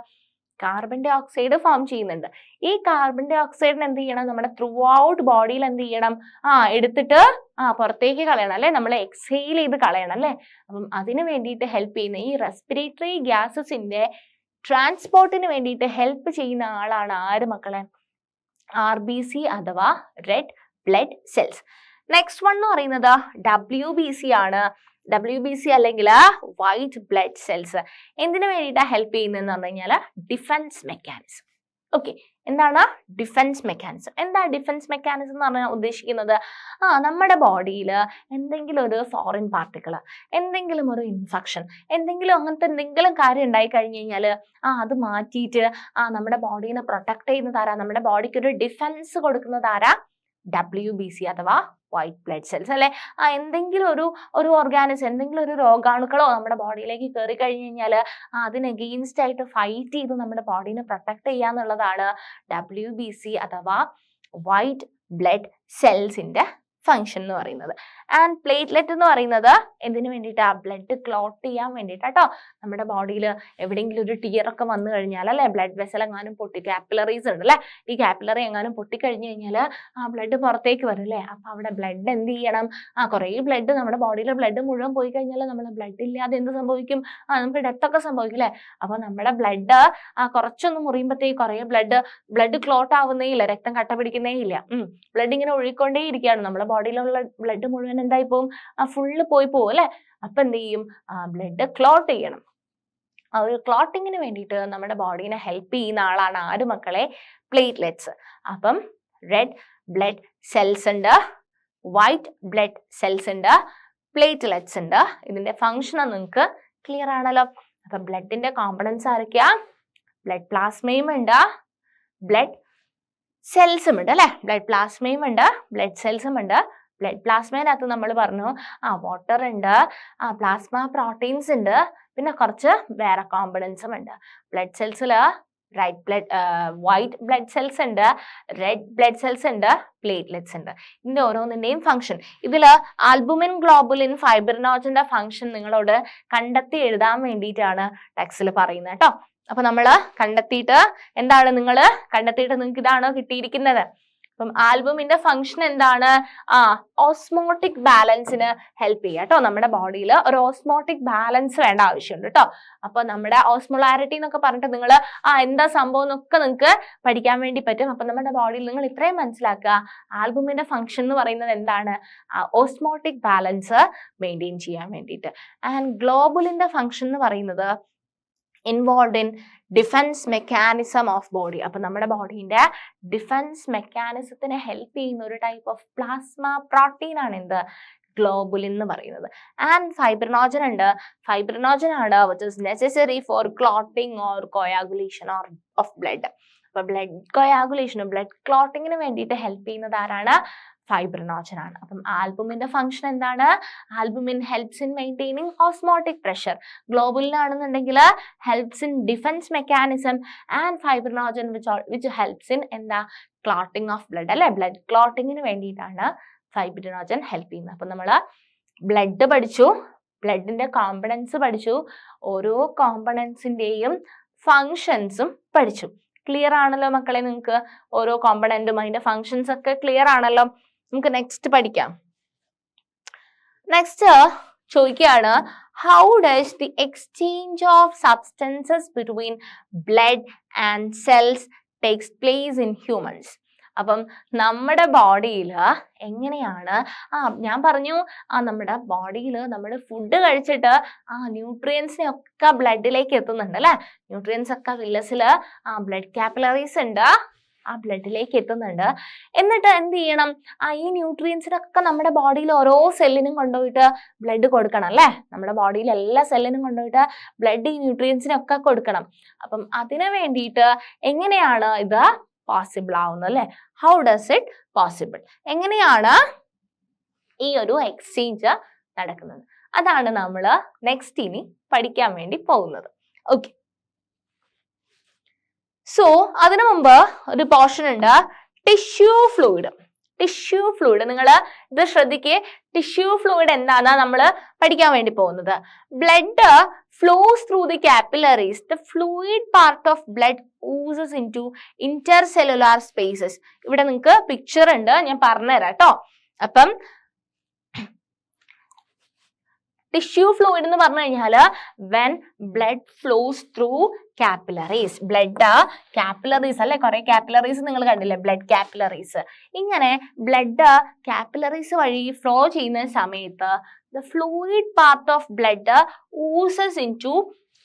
കാർബൺ ഡൈ ഓക്സൈഡ് ഫോം ചെയ്യുന്നുണ്ട്. ഈ കാർബൺ ഡൈ ഓക്സൈഡിന് എന്ത് ചെയ്യണം? നമ്മുടെ ത്രൂ ഔട്ട് ബോഡിയിൽ എന്ത് ചെയ്യണം? എടുത്തിട്ട് പുറത്തേക്ക് കളയണം അല്ലെ? നമ്മൾ എക്സെയിൽ ചെയ്ത് കളയണം അല്ലെ? അപ്പം അതിന് വേണ്ടിയിട്ട് ഹെൽപ്പ് ചെയ്യുന്ന ഈ റെസ്പിറേറ്ററി ഗ്യാസസിന്റെ ട്രാൻസ്പോർട്ടിന് വേണ്ടിയിട്ട് ഹെൽപ്പ് ചെയ്യുന്ന ആളാണ് ആര് മക്കളെ? RBC അഥവാ red blood cells. Next one എന്ന് പറയുന്നത് WBC ആണ്. WBC അല്ലെങ്കിൽ വൈറ്റ് ബ്ലഡ് സെൽസ് എന്തിനു വേണ്ടിയിട്ടാണ് ഹെൽപ്പ് ചെയ്യുന്നതെന്ന് പറഞ്ഞു കഴിഞ്ഞാൽ ഡിഫൻസ് മെക്കാനിസം. ഓക്കെ, എന്താണ് ഡിഫൻസ് മെക്കാനിസം? എന്താ ഡിഫൻസ് മെക്കാനിസം എന്ന് പറഞ്ഞാൽ ഉദ്ദേശിക്കുന്നത്? നമ്മുടെ ബോഡിയിൽ എന്തെങ്കിലും ഒരു ഫോറിൻ പാർട്ടിക്കിൾ, എന്തെങ്കിലും ഒരു ഇൻഫെക്ഷൻ, എന്തെങ്കിലും അങ്ങനത്തെ എന്തെങ്കിലും കാര്യം ഉണ്ടായി കഴിഞ്ഞു കഴിഞ്ഞാൽ അത് മാറ്റിയിട്ട് നമ്മുടെ ബോഡീനെ പ്രൊട്ടക്ട് ചെയ്യുന്നത് ആരാ? നമ്മുടെ ബോഡിക്ക് ഒരു ഡിഫൻസ് കൊടുക്കുന്നത് ആരാ? WBC അഥവാ വൈറ്റ് ബ്ലഡ് സെൽസ് അല്ലെ? എന്തെങ്കിലും ഒരു ഓർഗാനിസം, എന്തെങ്കിലും ഒരു രോഗാണുക്കളോ നമ്മുടെ ബോഡിയിലേക്ക് കയറി കഴിഞ്ഞു കഴിഞ്ഞാൽ അതിന് അഗെയിൻസ്റ്റ് ആയിട്ട് ഫൈറ്റ് ചെയ്ത് നമ്മുടെ ബോഡീനെ പ്രൊട്ടക്ട് ചെയ്യാന്നുള്ളതാണ് WBC അഥവാ വൈറ്റ് ബ്ലഡ് സെൽസിന്റെ ഫംഗ്ഷൻ എന്ന് പറയുന്നത്. ആൻഡ് പ്ലേറ്റ്ലെറ്റ് എന്ന് പറയുന്നത് എന്തിനു വേണ്ടിയിട്ടാ? ബ്ലഡ് ക്ലോട്ട് ചെയ്യാൻ വേണ്ടിയിട്ടാട്ടോ. നമ്മുടെ ബോഡിയിൽ എവിടെയെങ്കിലും ഒരു ടിയർ ഒക്കെ വന്നു കഴിഞ്ഞാൽ അല്ലെ, ബ്ലഡ് വെസൽ എങ്ങാനും പൊട്ടി, കാപ്പിലറീസ് ഉണ്ട് അല്ലെ, ഈ കാപ്പിലറി എങ്ങാനും പൊട്ടിക്കഴിഞ്ഞു കഴിഞ്ഞാൽ ബ്ലഡ് പുറത്തേക്ക് വരും അല്ലെ? അപ്പൊ അവിടെ ബ്ലഡ് എന്ത് ചെയ്യണം? കുറേ ബ്ലഡ്, നമ്മുടെ ബോഡിയിലെ ബ്ലഡ് മുഴുവൻ പോയി കഴിഞ്ഞാൽ നമ്മൾ ബ്ലഡ് ഇല്ലാതെ എന്ത് സംഭവിക്കും? നമുക്ക് ഡെത്ത് ഒക്കെ സംഭവിക്കും അല്ലെ? അപ്പൊ നമ്മുടെ ബ്ലഡ് കുറച്ചൊന്ന് മുറിയുമ്പോഴത്തേക്ക് കുറേ ബ്ലഡ് ക്ലോട്ട് ആവുന്നേ ഇല്ല, രക്തം കട്ട പിടിക്കുന്നേ ഇല്ല. ബ്ലഡ് ഇങ്ങനെ ഒഴുകിക്കൊണ്ടേ ഇരിക്കുകയാണ്. നമ്മുടെ ബോഡിയിലുള്ള ബ്ലഡ് മുഴുവൻ എന്തായി പോവും? ഫുള്ള് പോയി പോവും അല്ലെ? അപ്പൊ എന്ത് ചെയ്യും? ബ്ലഡ് ക്ലോട്ട് ചെയ്യണം. ഒരു ക്ലോട്ടിങ്ങിന് വേണ്ടിയിട്ട് നമ്മുടെ ബോഡീനെ ഹെൽപ്പ് ചെയ്യുന്ന ആളാണ് ആര് മക്കളെ? പ്ലേറ്റ്ലെറ്റ്സ്. അപ്പം റെഡ് ബ്ലഡ് സെൽസ് ഉണ്ട്, വൈറ്റ് ബ്ലഡ് സെൽസ് ഉണ്ട്, പ്ലേറ്റ്ലെറ്റ്സ് ഉണ്ട്. ഇതിന്റെ ഫംഗ്ഷൻ നിങ്ങൾക്ക് ക്ലിയർ ആണല്ലോ. അപ്പൊ ബ്ലഡിന്റെ കോമ്പണൻസ് ആരൊക്കെയാ? ബ്ലഡ് പ്ലാസ്മയും ഉണ്ട്, ബ്ലഡ് സെൽസും ഉണ്ട് അല്ലെ? ബ്ലഡ് പ്ലാസ്മയും ഉണ്ട്, ബ്ലഡ് സെൽസും ഉണ്ട്. ബ്ലഡ് പ്ലാസ്മേനകത്ത് നമ്മൾ പറഞ്ഞു വാട്ടർ ഉണ്ട്, പ്ലാസ്മ പ്രോട്ടീൻസ് ഉണ്ട്, പിന്നെ കുറച്ച് വേറെ കോമ്പണൻസും ഉണ്ട്. ബ്ലഡ് സെൽസിൽ വൈറ്റ് ബ്ലഡ് സെൽസ് ഉണ്ട്, റെഡ് ബ്ലഡ് സെൽസ് ഉണ്ട്, പ്ലേറ്റ്ലെറ്റ്സ് ഉണ്ട്. ഇതിന്റെ ഓരോന്നിന്റെയും ഫംഗ്ഷൻ, ഇതിൽ ആൽബുമിൻ, ഗ്ലോബുലിൻ, ഫൈബ്രിനോജന്റെ ഫംഗ്ഷൻ നിങ്ങളോട് കണ്ടെത്തി എഴുതാൻ വേണ്ടിയിട്ടാണ് ടെക്സ്റ്റിൽ പറയുന്നത് കേട്ടോ. അപ്പൊ നമ്മള് കണ്ടെത്തിയിട്ട് നിങ്ങൾക്ക് ഇതാണോ കിട്ടിയിരിക്കുന്നത്? അപ്പം ആൽബുമിന്റെ ഫംഗ്ഷൻ എന്താണ്? ഓസ്മോട്ടിക് ബാലൻസിന് ഹെൽപ്പ് ചെയ്യുക കേട്ടോ. നമ്മുടെ ബോഡിയിൽ ഒരു ഓസ്മോട്ടിക് ബാലൻസ് വേണ്ട ആവശ്യമുണ്ട് കേട്ടോ. അപ്പൊ നമ്മുടെ ഓസ്മോളാരിറ്റി എന്നൊക്കെ പറഞ്ഞിട്ട് നിങ്ങൾ എന്താ സംഭവം എന്നൊക്കെ നിങ്ങൾക്ക് പഠിക്കാൻ വേണ്ടി പറ്റും. അപ്പൊ നമ്മുടെ ബോഡിയിൽ നിങ്ങൾ ഇത്രയും മനസ്സിലാക്കുക, ആൽബുമിന്റെ ഫംഗ്ഷൻ എന്ന് പറയുന്നത് എന്താണ്? ഓസ്മോട്ടിക് ബാലൻസ് മെയിൻറ്റെയിൻ ചെയ്യാൻ വേണ്ടിയിട്ട്. ആൻഡ് ഗ്ലോബുലിന്റെ ഫംഗ്ഷൻ എന്ന് പറയുന്നത് involve in defence mechanism of body. അപ്പൊ നമ്മുടെ ബോഡീന്റെ ഡിഫൻസ് മെക്കാനിസത്തിനെ ഹെൽപ്പ് ചെയ്യുന്ന ഒരു ടൈപ്പ് ഓഫ് പ്ലാസ്മ പ്രോട്ടീൻ ആണ് എന്ത്? ഗ്ലോബുലിൻ എന്ന് പറയുന്നത്. ആൻഡ് ഫൈബ്രിനോജൻ ഉണ്ട്. ഫൈബ്രിനോജൻ ആണ് which is necessary for clotting or coagulation or of blood. അപ്പൊ ബ്ലഡ് കോയാഗുലേഷനും ബ്ലഡ് ക്ലോട്ടിങ്ങിന് വേണ്ടിയിട്ട് ഹെൽപ്പ് ചെയ്യുന്നത് ആരാണ്? ഫൈബ്രിനോജൻ ആണ്. അപ്പം ആൽബുമിന്റെ ഫംഗ്ഷൻ എന്താണ്? Albumin helps in maintaining osmotic pressure. ഗ്ലോബുലിനാണെന്നുണ്ടെങ്കിൽ helps in defence mechanism and fibrinogen which helps in എന്താ? ക്ലോട്ടിംഗ് ഓഫ് ബ്ലഡ് അല്ലെ. ബ്ലഡ് ക്ലോട്ടിങ്ങിന് വേണ്ടിയിട്ടാണ് ഫൈബ്രിനോജൻ ഹെൽപ്പ് ചെയ്യുന്നത്. അപ്പൊ നമ്മൾ ബ്ലഡ് പഠിച്ചു, ബ്ലഡിന്റെ കോമ്പണൻസ് പഠിച്ചു, ഓരോ കോമ്പണൻസിന്റെയും ഫങ്ഷൻസും പഠിച്ചു. ക്ലിയർ ആണല്ലോ മക്കളെ? നിങ്ങൾക്ക് ഓരോ കോമ്പണന്റും അതിന്റെ ഫങ്ഷൻസ് ഒക്കെ ക്ലിയർ ആണല്ലോ? നമുക്ക് നെക്സ്റ്റ് പഠിക്കാം. നെക്സ്റ്റ് ചോദിക്കുകയാണ്, how does the exchange of substances between blood and cells takes place in humans? അപ്പം നമ്മുടെ ബോഡിയിൽ എങ്ങനെയാണ് ഞാൻ പറഞ്ഞു നമ്മുടെ ബോഡിയിൽ നമ്മൾ ഫുഡ് കഴിച്ചിട്ട് ന്യൂട്രിയൻസിനെ ഒക്കെ ബ്ലഡിലേക്ക് എത്തുന്നുണ്ട് അല്ലെ. ന്യൂട്രിയൻസ് ഒക്കെ വില്ലസിൽ ബ്ലഡ് കാപ്പിലറീസ് ഉണ്ട്, ആ ബ്ലഡിലേക്ക് എത്തുന്നുണ്ട്. എന്നിട്ട് എന്ത് ചെയ്യണം? ഈ ന്യൂട്രിയൻസിനൊക്കെ നമ്മുടെ ബോഡിയിൽ ഓരോ സെല്ലിനും കൊണ്ടുപോയിട്ട് ബ്ലഡ് കൊടുക്കണം അല്ലെ. നമ്മുടെ ബോഡിയിൽ എല്ലാ സെല്ലിനും കൊണ്ടുപോയിട്ട് ബ്ലഡ് ഈ ന്യൂട്രിയൻസിനൊക്കെ കൊടുക്കണം. അപ്പം അതിനു വേണ്ടിയിട്ട് എങ്ങനെയാണ് ഇത് പോസിബിൾ ആവുന്നത് അല്ലെ? How does it possible? എങ്ങനെയാണ് ഈ ഒരു എക്സ്ചേഞ്ച് നടക്കുന്നത്? അതാണ് നമ്മൾ നെക്സ്റ്റ് ഇനി പഠിക്കാൻ വേണ്ടി പോകുന്നത്. ഓക്കെ, സോ അതിനു മുമ്പ് ഒരു പോർഷൻ ഉണ്ട്, ടിഷ്യൂ ഫ്ലൂയിഡ്. ടിഷ്യൂ ഫ്ലൂയിഡ് നിങ്ങൾ ഇത് ശ്രദ്ധിക്കേ. ടിഷ്യൂ ഫ്ലൂയിഡ് എന്താണെന്നാ നമ്മൾ പഠിക്കാൻ വേണ്ടി പോകുന്നത്. Blood flows through the capillaries. The fluid part of blood oozes into intercellular spaces. ഇവിടെ നിങ്ങൾക്ക് പിക്ചർ ഉണ്ട്, ഞാൻ പറഞ്ഞുതരാം കേട്ടോ. അപ്പം ടിഷ്യൂ ഫ്ലൂയിഡ് എന്ന് പറഞ്ഞു കഴിഞ്ഞാൽ when blood flows through capillaries. Blood capillaries അല്ലെ, കുറെ കാപ്പിലറീസ് നിങ്ങൾ കണ്ടില്ലേ, ബ്ലഡ് കാപ്പിലറീസ്. ഇങ്ങനെ ബ്ലഡ് കാപ്പിലറീസ് വഴി ഫ്ലോ ചെയ്യുന്ന സമയത്ത് the fluid part of blood oozes into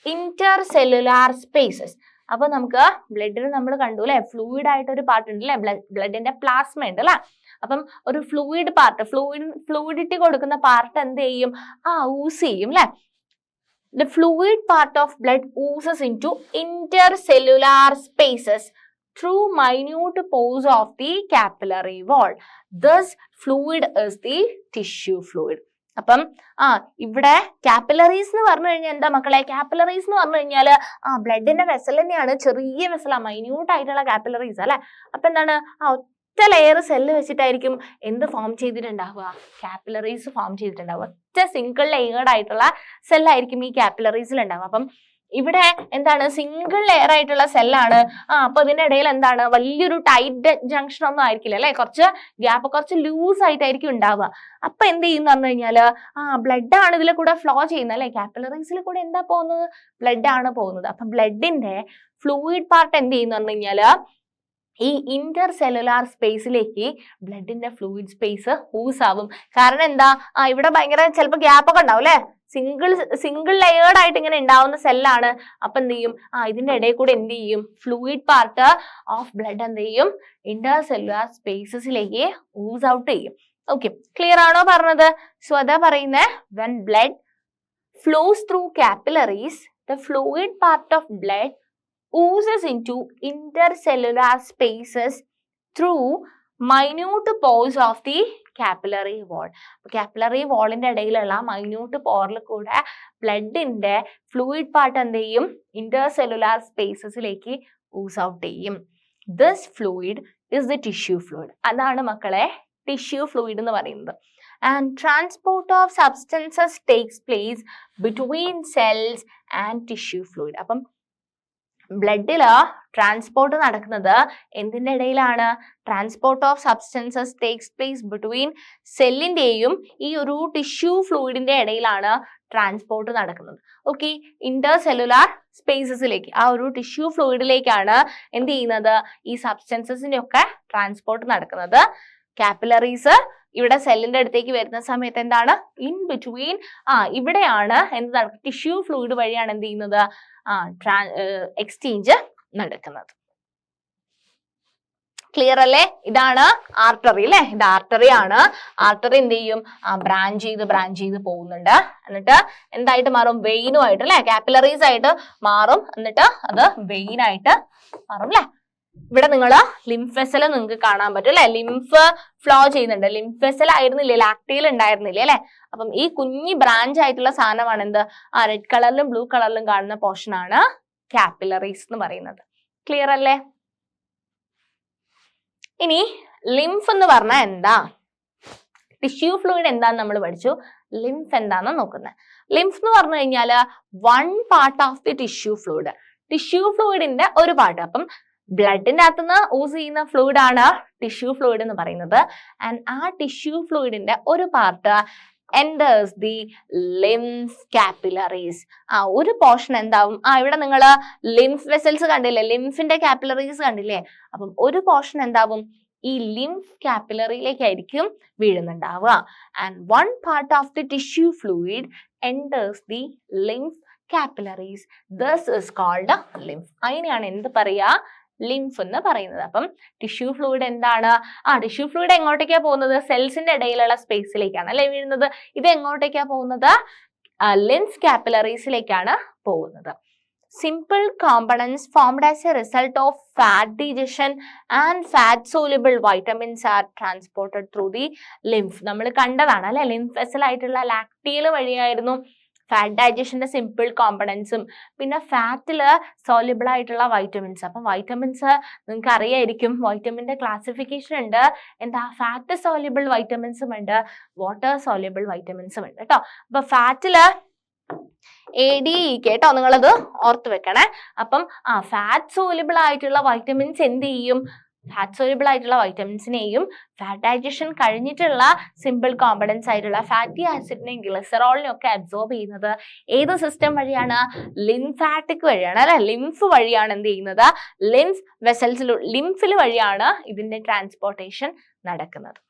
intercellular spaces. അപ്പൊ നമുക്ക് ബ്ലഡിൽ നമ്മൾ കണ്ടു അല്ലെ, ഫ്ലൂയിഡ് ആയിട്ട് ഒരു പാർട്ട് ഉണ്ട് അല്ലെ, ബ്ലഡിന്റെ പ്ലാസ്മ ഉണ്ട് അല്ലെ. അപ്പം ഒരു ഫ്ലൂയിഡ് പാർട്ട്, ഫ്ലൂയിഡിറ്റി കൊടുക്കുന്ന പാർട്ട് എന്ത് ചെയ്യും? ഊസ് ചെയ്യും അല്ലെ. The fluid part of blood oozes into intercellular spaces through minute pores of the capillary wall. This fluid is the tissue fluid. അപ്പം ഇവിടെ കാപ്പിലറീസ് എന്ന് പറഞ്ഞു കഴിഞ്ഞാൽ എന്താ മക്കളെ? കാപ്പിലറീസ് എന്ന് പറഞ്ഞു കഴിഞ്ഞാല് ബ്ലഡിന്റെ വെസൽ തന്നെയാണ്, ചെറിയ വെസലാ, മൈന്യൂട്ട് ആയിട്ടുള്ള കാപ്പിലറീസ് അല്ലെ. അപ്പൊ എന്താണ്? ഒറ്റ ലെയർ സെല്ല് വെച്ചിട്ടായിരിക്കും എന്ത് ഫോം ചെയ്തിട്ടുണ്ടാവുക? കാപ്പിലറീസ് ഫോം ചെയ്തിട്ടുണ്ടാവുക. ഒറ്റ സിംഗിൾ ലെയർഡ് ആയിട്ടുള്ള സെല്ലായിരിക്കും ഈ കാപ്പിലറീസിൽ ഉണ്ടാവുക. അപ്പം ഇവിടെ എന്താണ്? സിംഗിൾ ലെയർ ആയിട്ടുള്ള സെല്ലാണ്. അപ്പൊ ഇതിനിടയിൽ എന്താണ്? വലിയൊരു ടൈറ്റ് ജംഗ്ഷൻ ഒന്നും ആയിരിക്കില്ല അല്ലെ, കുറച്ച് ഗ്യാപ്പ്, കുറച്ച് ലൂസ് ആയിട്ടായിരിക്കും ഉണ്ടാവുക. അപ്പൊ എന്ത് ചെയ്യുന്ന പറഞ്ഞു കഴിഞ്ഞാല് ബ്ലഡ് ആണ് ഇതിൽ കൂടെ ഫ്ലോ ചെയ്യുന്നത് അല്ലെ. കാപ്പിലറീസിൽ കൂടെ എന്താ പോകുന്നത്? ബ്ലഡ് ആണ് പോകുന്നത്. അപ്പൊ ബ്ലഡിന്റെ ഫ്ലൂയിഡ് പാർട്ട് എന്ത് ചെയ്യുന്ന പറഞ്ഞു കഴിഞ്ഞാല് ഈ ഇന്റർസെല്ലുലാർ സ്പേസിലേക്ക് ബ്ലഡിന്റെ ഫ്ലൂയിഡ് സ്പേസ് ഊസ് ആവും. കാരണം എന്താ? ഇവിടെ ഭയങ്കര ചിലപ്പോൾ ഗ്യാപ്പ് ഒക്കെ ഉണ്ടാവും അല്ലെ, സിംഗിൾ ലെയേർഡ് ആയിട്ട് ഇങ്ങനെ ഉണ്ടാവുന്ന സെല്ലാണ്. അപ്പൊ എന്ത് ചെയ്യും? ഇതിന്റെ ഇടയിൽ കൂടെ എന്ത് ചെയ്യും? ഫ്ലൂയിഡ് പാർട്ട് ഓഫ് ബ്ലഡ് എന്ത് ചെയ്യും? ഇന്റർസെല്ലുലാർ സ്പേസസിലേക്ക് ഊസ് ഔട്ട് ചെയ്യും. ഓക്കെ, ക്ലിയർ ആണോ പറഞ്ഞത്? സോ അതാ പറയുന്നത്, when blood flows through capillaries, the fluid part of blood oozes into intercellular spaces through minute pores of the capillary wall. Capillary വാളിന്റെ ഇടയിലുള്ള മൈന്യൂട്ട് പോറിൽ കൂടെ ബ്ലഡിന്റെ ഫ്ലൂയിഡ് പാർട്ട് എന്ത് ചെയ്യും? ഇന്റർസെല്ലുലാർ സ്പേസസിലേക്ക് ഊസ് ഔട്ട് ചെയ്യും. This fluid is the tissue fluid. അതാണ് മക്കളെ ടിഷ്യൂ ഫ്ലൂയിഡ് എന്ന് പറയുന്നത്. And transport of substances takes place between cells and tissue fluid. അപ്പം ബ്ലഡില് ട്രാൻസ്പോർട്ട് നടക്കുന്നത് എന്തിന്റെ ഇടയിലാണ്? Transport of substances takes place between സെല്ലിന്റെയും ഈ ഒരു ടിഷ്യൂ ഫ്ലൂയിഡിന്റെ ഇടയിലാണ് ട്രാൻസ്പോർട്ട് നടക്കുന്നത്. ഓക്കെ, ഇന്റർസെല്ലുലാർ സ്പേസസിലേക്ക്, ആ ഒരു ടിഷ്യൂ ഫ്ലൂയിഡിലേക്കാണ് എന്ത് ചെയ്യുന്നത്? ഈ സബ്സ്റ്റൻസസിന്റെ ഒക്കെ ട്രാൻസ്പോർട്ട് നടക്കുന്നത്. കാപ്പിലറീസ് ഇവിടെ സെല്ലിന്റെ അടുത്തേക്ക് വരുന്ന സമയത്ത് എന്താണ്? ഇൻ ബിറ്റ്വീൻ ഇവിടെയാണ് എന്ത് നടക്കുന്നത്? ടിഷ്യൂ ഫ്ലൂയിഡ് വഴിയാണ് എന്ത് ചെയ്യുന്നത്? എക്സ്ചേഞ്ച് നടക്കുന്നത്. ക്ലിയർ അല്ലേ? ഇതാണ് ആർട്ടറി അല്ലെ, ഇത് ആർട്ടറി ആണ്. ആർട്ടറി എന്ത് ചെയ്യും? ബ്രാഞ്ച് ചെയ്ത് പോകുന്നുണ്ട്. എന്നിട്ട് എന്തായിട്ട് മാറും? വെയിനുമായിട്ട് അല്ലെ, കാപ്പിലറീസ് ആയിട്ട് മാറും. എന്നിട്ട് അത് വെയിൻ ആയിട്ട് മാറും അല്ലെ. ഇവിടെ നിങ്ങള് ലിംഫ് വെസൽ നിങ്ങൾക്ക് കാണാൻ പറ്റും അല്ലെ, ലിംഫ് ഫ്ലോ ചെയ്യുന്നുണ്ട്. ലിംഫ് വെസൽ ആയിരുന്നില്ലേ, ലാക്ടിയിൽ ഉണ്ടായിരുന്നില്ലേ അല്ലെ. അപ്പം ഈ കുഞ്ഞി ബ്രാഞ്ച് ആയിട്ടുള്ള സാധനമാണ് എന്ത്? റെഡ് കളറിലും ബ്ലൂ കളറിലും കാണുന്ന പോർഷൻ ആണ് കാപ്പിലറീസ് എന്ന് പറയുന്നത്. ക്ലിയർ അല്ലേ? ഇനി ലിംഫ് എന്ന് പറഞ്ഞാൽ എന്താ? ടിഷ്യൂ ഫ്ലൂയിഡ് എന്താന്ന് നമ്മൾ പഠിച്ചു. ലിംഫ് എന്താന്ന് നോക്കുന്നത്. ലിംഫ് എന്ന് പറഞ്ഞു കഴിഞ്ഞാല് one part of the tissue fluid. Tissue ഫ്ലൂയിഡിന്റെ ഒരു പാർട്ട്. അപ്പം ബ്ലഡിന്റെ അകത്തുനിന്ന് യൂസ് ചെയ്യുന്ന ഫ്ലൂയിഡ് ആണ് ടിഷ്യൂ ഫ്ലൂയിഡ് എന്ന് പറയുന്നത്. ആൻഡ് ആ ടിഷ്യൂ ഫ്ലൂയിഡിന്റെ ഒരു part enters the lymph capillaries. ഒരു പോർഷൻ എന്താവും? ഇവിടെ നിങ്ങൾ ലിംഫ് വെസൽസ് കണ്ടില്ലേ, ലിംഫിന്റെ കാപ്പിലറീസ് കണ്ടില്ലേ. അപ്പം ഒരു പോർഷൻ എന്താവും? ഈ ലിംഫ് കാപ്പിലറിയിലേക്കായിരിക്കും വീഴുന്നുണ്ടാവുക. And one part of the tissue fluid enters the lymph capillaries. This is called lymph. അതിനെയാണ് എന്ത് പറയാ? ലിംഫ് എന്ന് പറയുന്നത്. അപ്പം ടിഷ്യൂ ഫ്ലൂയിഡ് എന്താണ്? ടിഷ്യൂ ഫ്ലൂയിഡ് എങ്ങോട്ടേക്കാ പോകുന്നത്? സെൽസിന്റെ ഇടയിലുള്ള സ്പേസിലേക്കാണ് അല്ലെ വീഴുന്നത്. ഇത് എങ്ങോട്ടേക്കാ പോകുന്നത്? ലിംഫ് കാപ്പിലറീസിലേക്കാണ് പോകുന്നത്. Simple components formed as a result of fat digestion and fat soluble vitamins are transported through the lymph. നമ്മൾ കണ്ടതാണ് അല്ലെ, ലിംഫ് വെസൽ ആയിട്ടുള്ള ലാക്ടിയൽ വഴിയായിരുന്നു ഫാറ്റ് ഡൈജഷന്റെ സിമ്പിൾ കോമ്പണൻസും പിന്നെ ഫാറ്റില് സോല്യൂബിൾ ആയിട്ടുള്ള വൈറ്റമിൻസ്. അപ്പം വൈറ്റമിൻസ് നിങ്ങൾക്ക് അറിയായിരിക്കും, വൈറ്റമിന്റെ ക്ലാസിഫിക്കേഷൻ ഉണ്ട്. എന്താ? ഫാറ്റ് സോല്യൂബിൾ വൈറ്റമിൻസും ഉണ്ട്, വാട്ടർ സോല്യൂബിൾ വൈറ്റമിൻസും ഉണ്ട് കേട്ടോ. അപ്പൊ ഫാറ്റില് ADE കേട്ടോ, നിങ്ങളത് ഓർത്ത് വെക്കണേ. അപ്പം ഫാറ്റ് സോല്യൂബിൾ ആയിട്ടുള്ള വൈറ്റമിൻസ് എന്ത് ചെയ്യും? ഫാറ്റ് സോല്യൂബിൾ ആയിട്ടുള്ള വൈറ്റമിൻസിനെയും ഫാറ്റ് ഡൈജഷൻ കഴിഞ്ഞിട്ടുള്ള സിമ്പിൾ കോമ്പണൻസ് ആയിട്ടുള്ള ഫാറ്റി ആസിഡിനെയും ഗ്ലിസറോളിനെയും ഒക്കെ അബ്സോർബ് ചെയ്യുന്നത് ഏത് സിസ്റ്റം വഴിയാണ്? ലിംഫാറ്റിക് വഴിയാണ് അല്ലെ. ലിംഫ് വഴിയാണ് എന്ത് ചെയ്യുന്നത്? ലിംഫ് വെസൽസിൽ ലിംഫിൽ വഴിയാണ് ഇതിന്റെ ട്രാൻസ്പോർട്ടേഷൻ നടക്കുന്നത്.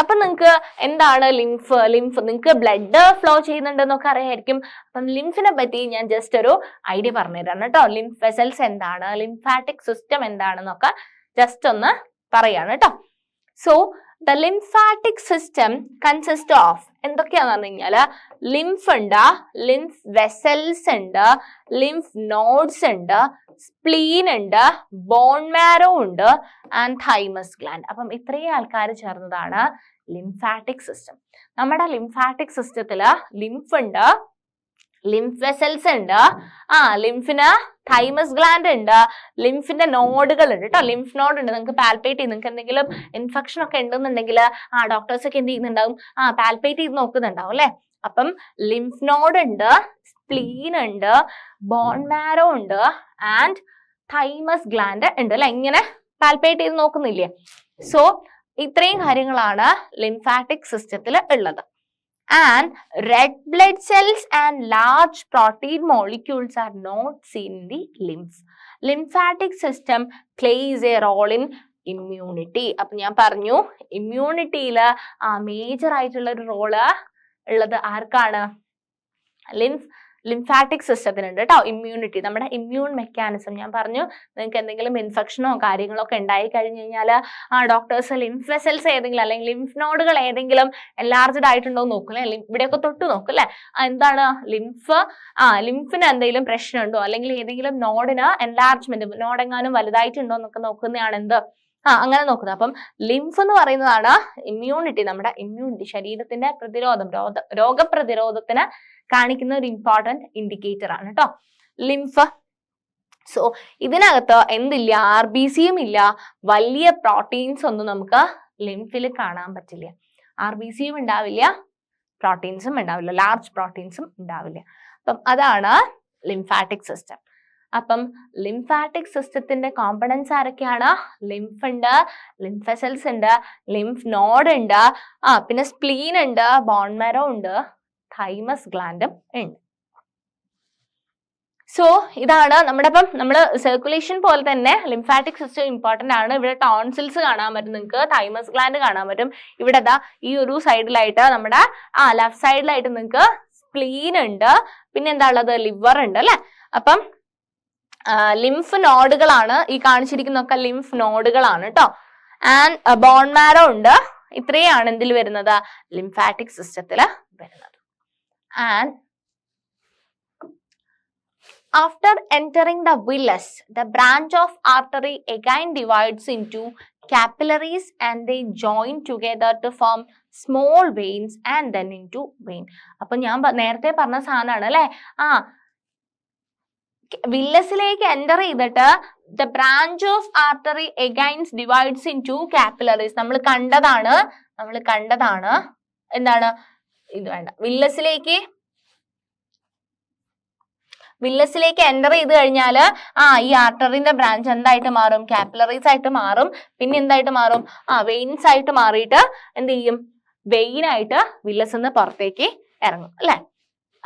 അപ്പൊ നിങ്ങൾക്ക് എന്താണ് ലിംഫ്? നിങ്ങൾക്ക് ബ്ലഡ് ഫ്ലോ ചെയ്യുന്നുണ്ടെന്നൊക്കെ അറിയായിരിക്കും. അപ്പം ലിംഫിനെ പറ്റി ഞാൻ ജസ്റ്റ് ഒരു ഐഡിയ പറഞ്ഞുതരാം കേട്ടോ. ലിംഫ് വെസൽസ് എന്താണ്, ലിംഫാറ്റിക് സിസ്റ്റം എന്താണെന്നൊക്കെ ജസ്റ്റ് ഒന്ന് പറയാണ് കേട്ടോ. So the lymphatic system consist of എന്തൊക്കെയാന്ന് പറഞ്ഞു കഴിഞ്ഞാല് ലിംഫ് ഉണ്ട്, ലിംഫ് വെസൽസ് ഉണ്ട്, ലിംഫ് നോഡ്സ് ഉണ്ട്, സ്പ്ലീൻ ഉണ്ട്, ബോൺ മാരോ ഉണ്ട് ആൻഡ് തൈമസ് ഗ്ലാൻഡ്. അപ്പം ഇത്രയും ആൾക്കാർ ചേർന്നതാണ് ലിംഫാറ്റിക് സിസ്റ്റം. നമ്മുടെ ലിംഫാറ്റിക് സിസ്റ്റത്തില് ലിംഫ് ഉണ്ട്, ലിംഫ് വെസൽസ് ഉണ്ട്, ലിംഫിന് തൈമസ് ഗ്ലാൻഡ് ഉണ്ട്, ലിംഫിന്റെ നോഡുകൾ ഉണ്ട് കേട്ടോ. ലിംഫ് നോഡ് ഉണ്ട്. നിങ്ങൾക്ക് പാൽപേറ്റ് ചെയ്ത് നിങ്ങൾക്ക് എന്തെങ്കിലും ഇൻഫെക്ഷൻ ഒക്കെ ഉണ്ടെന്നുണ്ടെങ്കിൽ ഡോക്ടേഴ്സ് ഒക്കെ എന്ത് ചെയ്യുന്നുണ്ടാവും? പാൽപേറ്റ് ചെയ്ത് നോക്കുന്നുണ്ടാവും അല്ലെ. അപ്പം ലിംഫ് നോഡ് ഉണ്ട്, സ്പ്ലീൻ ഉണ്ട്, ബോൺ മാരോ ഉണ്ട് ആൻഡ് തൈമസ് ഗ്ലാൻഡ് ഉണ്ട് അല്ലെ. ഇങ്ങനെ പാൽപേറ്റ് ചെയ്ത് നോക്കുന്നില്ലേ? സോ ഇത്രയും കാര്യങ്ങളാണ് ലിംഫാറ്റിക് സിസ്റ്റത്തിൽ ഉള്ളത്. And red blood cells and large protein molecules are not seen in the lymph. Lymphatic system plays a role in immunity. അപ്പൊ ഞാൻ പറഞ്ഞു ഇമ്മ്യൂണിറ്റിയില് മേജർ ആയിട്ടുള്ള ഒരു റോള് ഉള്ളത് ആർക്കാണ്? ലിംഫാറ്റിക് സിസ്റ്റത്തിനുണ്ട് കേട്ടോ. ഇമ്മ്യൂണിറ്റി, നമ്മുടെ ഇമ്മ്യൂൺ മെക്കാനിസം. ഞാൻ പറഞ്ഞു നിങ്ങൾക്ക് എന്തെങ്കിലും ഇൻഫെക്ഷനോ കാര്യങ്ങളോ ഒക്കെ ഉണ്ടായി കഴിഞ്ഞു കഴിഞ്ഞാൽ ഡോക്ടേഴ്സ് ലിംഫ് വെസൽസ് ഏതെങ്കിലും അല്ലെങ്കിൽ ലിംഫ് നോഡുകൾ ഏതെങ്കിലും എൻലാർജ്ഡ് ആയിട്ടുണ്ടോ എന്ന് നോക്കും അല്ലെ. ഇവിടെയൊക്കെ തൊട്ട് നോക്കും അല്ലെ. എന്താണ് ലിംഫിന് എന്തെങ്കിലും പ്രശ്നമുണ്ടോ അല്ലെങ്കിൽ ഏതെങ്കിലും നോഡിന് എൻലാർജ്മെന്റ്, നോടെങ്ങാനും വലുതായിട്ടുണ്ടോ എന്നൊക്കെ നോക്കുന്നതാണ് എന്ത് അങ്ങനെ നോക്കുന്നത്. അപ്പം ലിംഫ് എന്ന് പറയുന്നതാണ് ഇമ്മ്യൂണിറ്റി, നമ്മുടെ ഇമ്മ്യൂണിറ്റി, ശരീരത്തിന്റെ പ്രതിരോധം, രോഗപ്രതിരോധത്തിന് കാണിക്കുന്ന ഒരു ഇമ്പോർട്ടന്റ് ഇൻഡിക്കേറ്റർ ആണ് കേട്ടോ ലിംഫ്. സോ ഇതിനകത്ത് എന്തില്ല? RBCയും ഇല്ല, വലിയ പ്രോട്ടീൻസ് ഒന്നും നമുക്ക് ലിംഫിൽ കാണാൻ പറ്റില്ല. RBCയും ഉണ്ടാവില്ല, പ്രോട്ടീൻസും ഉണ്ടാവില്ല, ലാർജ് പ്രോട്ടീൻസും ഉണ്ടാവില്ല. അപ്പം അതാണ് ലിംഫാറ്റിക് സിസ്റ്റം. അപ്പം ലിംഫാറ്റിക് സിസ്റ്റത്തിന്റെ കോമ്പണൻസ് ആരൊക്കെയാണ്? ലിംഫ് ഉണ്ട്, ലിംഫ് വെസൽസ് ഉണ്ട്, ലിംഫ് നോഡ് ഉണ്ട്, പിന്നെ സ്പ്ലീൻ ഉണ്ട്, ബോൺ മാരോ ഉണ്ട്, തൈമസ് ഗ്ലാൻഡും ഉണ്ട്. സോ ഇതാണ് നമ്മുടെ ഇപ്പം നമ്മൾ സർക്കുലേഷൻ പോലെ തന്നെ ലിംഫാറ്റിക് സിസ്റ്റം ഇമ്പോർട്ടന്റ് ആണ്. ഇവിടെ ടോൺസിൽസ് കാണാൻ പറ്റും, നിങ്ങൾക്ക് തൈമസ് ഗ്ലാൻഡ് കാണാൻ പറ്റും. ഇവിടെ ഈ ഒരു സൈഡിലായിട്ട് നമ്മുടെ ലെഫ്റ്റ് സൈഡിലായിട്ട് നിങ്ങൾക്ക് സ്പ്ലീൻ ഉണ്ട്, പിന്നെ എന്താ ഉള്ളത്? ലിവർ ഉണ്ട് അല്ലെ. അപ്പം ലിംഫ് നോഡുകളാണ്. ഈ കാണിച്ചിരിക്കുന്നൊക്കെ ലിംഫ് നോഡുകളാണ് കേട്ടോ. ആൻഡ് ബോൺ മാരോ ഉണ്ട്. ഇത്രയാണ് എന്തിൽ വരുന്നത്? ലിംഫാറ്റിക് സിസ്റ്റത്തിൽ വരുന്നത്. And after entering the villus, the branch of artery again divides into capillaries and they join together to form small veins and then into vein. അപ്പൊ ഞാൻ നേരത്തെ പറഞ്ഞ സാധനമാണ് അല്ലെ. വില്ലസിലേക്ക് എൻ്റർ ചെയ്തിട്ട് the branch of artery again divides into capillaries. നമ്മൾ കണ്ടതാണ്. എന്താണ് ഇത്? വേണ്ട, വില്ലസിലേക്ക് എൻ്റർ ചെയ്ത് കഴിഞ്ഞാൽ ഈ ആർട്ടറിന്റെ ബ്രാഞ്ച് എന്തായിട്ട് മാറും? കാപ്പിലറീസ് ആയിട്ട് മാറും. പിന്നെ എന്തായിട്ട് മാറും? വെയിൻസ് ആയിട്ട് മാറിയിട്ട് എന്ത് ചെയ്യും? വെയിൻ ആയിട്ട് വില്ലസ് നിന്ന് പുറത്തേക്ക് ഇറങ്ങും അല്ലെ.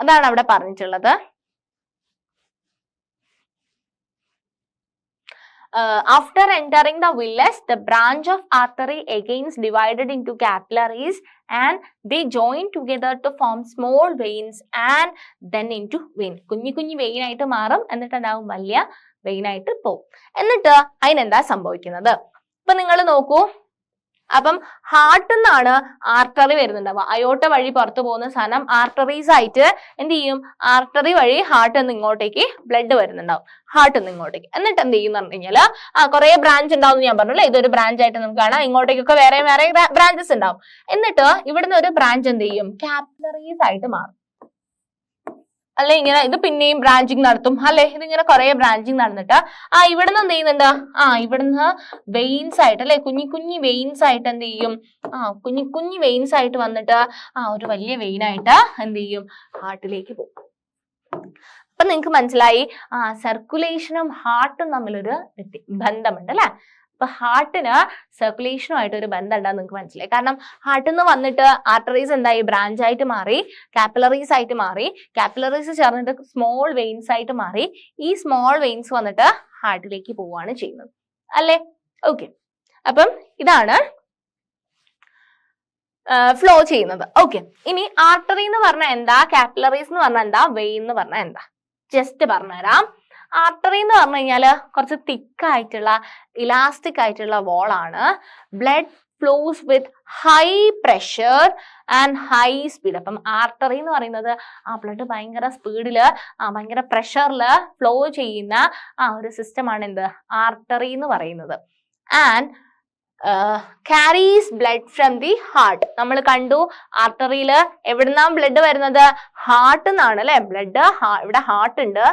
അതാണ് അവിടെ പറഞ്ഞിട്ടുള്ളത്. After entering the villus, the branch of artery again is divided into capillaries and they join together to form small veins and then into vein. കുഞ്ഞു വെയിൻ ആയിട്ട് മാറും. എന്നിട്ട് ഉണ്ടാവും വലിയ വെയിൻ ആയിട്ട് പോകും. എന്നിട്ട് അതിനെന്താ സംഭവിക്കുന്നത്? ഇപ്പൊ നിങ്ങൾ നോക്കൂ. അപ്പം ഹാർട്ടിൽ നിന്നാണ് ആർട്ടറി വരുന്നുണ്ടാവുക. അയോട്ട വഴി പുറത്തു പോകുന്ന സാധനം ആർട്ടറീസ് ആയിട്ട് എന്ത് ചെയ്യും? ആർട്ടറി വഴി ഹാർട്ടിൽ നിന്ന് ഇങ്ങോട്ടേക്ക് ബ്ലഡ് വരുന്നുണ്ടാവും. ഹാർട്ടിൽ നിന്ന് ഇങ്ങോട്ടേക്ക്. എന്നിട്ട് എന്ത് ചെയ്യും എന്ന് പറഞ്ഞു കഴിഞ്ഞാൽ കുറെ ബ്രാഞ്ച് ഉണ്ടാവും ഞാൻ പറഞ്ഞല്ലോ. ഇതൊരു ബ്രാഞ്ച് ആയിട്ട് നമുക്ക് കാണാം. ഇങ്ങോട്ടേക്കൊക്കെ വേറെ ബ്രാഞ്ചസ് ഉണ്ടാവും. എന്നിട്ട് ഇവിടുന്ന് ഒരു ബ്രാഞ്ച് എന്ത് ചെയ്യും? കാപ്പിലറീസ് ആയിട്ട് മാറും അല്ലെ. ഇങ്ങനെ ഇത് പിന്നെയും ബ്രാഞ്ചിങ് നടത്തും അല്ലെ. ഇതിങ്ങനെ കുറെ ബ്രാഞ്ചിങ് നടന്നിട്ട് ഇവിടുന്ന് എന്ത് ചെയ്യുന്നുണ്ട്? ഇവിടുന്ന് വെയിൻസ് ആയിട്ട് അല്ലെ, കുഞ്ഞു വെയിൻസ് ആയിട്ട് എന്ത് ചെയ്യും? കുഞ്ഞു വെയിൻസ് ആയിട്ട് വന്നിട്ട് ഒരു വലിയ വെയിൻ ആയിട്ട് എന്ത് ചെയ്യും? ഹാർട്ടിലേക്ക് പോകും. അപ്പൊ നിങ്ങക്ക് മനസ്സിലായി സർക്കുലേഷനും ഹാർട്ടും തമ്മിലൊരു ബന്ധമുണ്ട് അല്ലെ. അപ്പൊ ഹാർട്ടിന് സർക്കുലേഷനുമായിട്ട് ഒരു ബന്ധം ഉണ്ടാകും നിങ്ങൾക്ക് മനസ്സിലായി. കാരണം ഹാർട്ടിൽ നിന്ന് വന്നിട്ട് ആർട്ടറീസ് എന്തായി? ബ്രാഞ്ച് ആയിട്ട് മാറി, കാപ്പിലറീസ് ആയിട്ട് മാറി, കാപ്പിലറീസ് ചേർന്നിട്ട് സ്മോൾ വെയിൻസ് ആയിട്ട് മാറി. ഈ സ്മോൾ വെയിൻസ് വന്നിട്ട് ഹാർട്ടിലേക്ക് പോവുകയാണ് ചെയ്യുന്നത് അല്ലേ. ഓക്കെ, അപ്പം ഇതാണ് ഫ്ലോ ചെയ്യുന്നത്. ഓക്കെ, ഇനി ആർട്ടറി എന്ന് പറഞ്ഞാൽ എന്താ, കാപ്പിലറീസ് എന്ന് പറഞ്ഞാൽ എന്താ, വെയിൻ എന്ന് പറഞ്ഞാൽ എന്താ, ജസ്റ്റ് പറഞ്ഞുതരാം. ആർട്ടറി എന്ന് പറഞ്ഞു കഴിഞ്ഞാല് കുറച്ച് തിക്കായിട്ടുള്ള ഇലാസ്റ്റിക് ആയിട്ടുള്ള വോളാണ്. Blood flows with high pressure and high speed. അപ്പം ആർട്ടറി എന്ന് പറയുന്നത് ബ്ലഡ് ഭയങ്കര സ്പീഡില് ഭയങ്കര പ്രഷറില് ഫ്ലോ ചെയ്യുന്ന ഒരു സിസ്റ്റമാണ് എന്ത്? ആർട്ടറി എന്ന് പറയുന്നത്. And carries blood from the heart. നമ്മൾ കണ്ടു ആർട്ടറിയിൽ എവിടുന്നാണ് ബ്ലഡ് വരുന്നത്? ഹാർട്ടിൽ നിന്നാണ് അല്ലെ. ബ്ലഡ് ഇവിടെ ഹാർട്ട് ഉണ്ട്.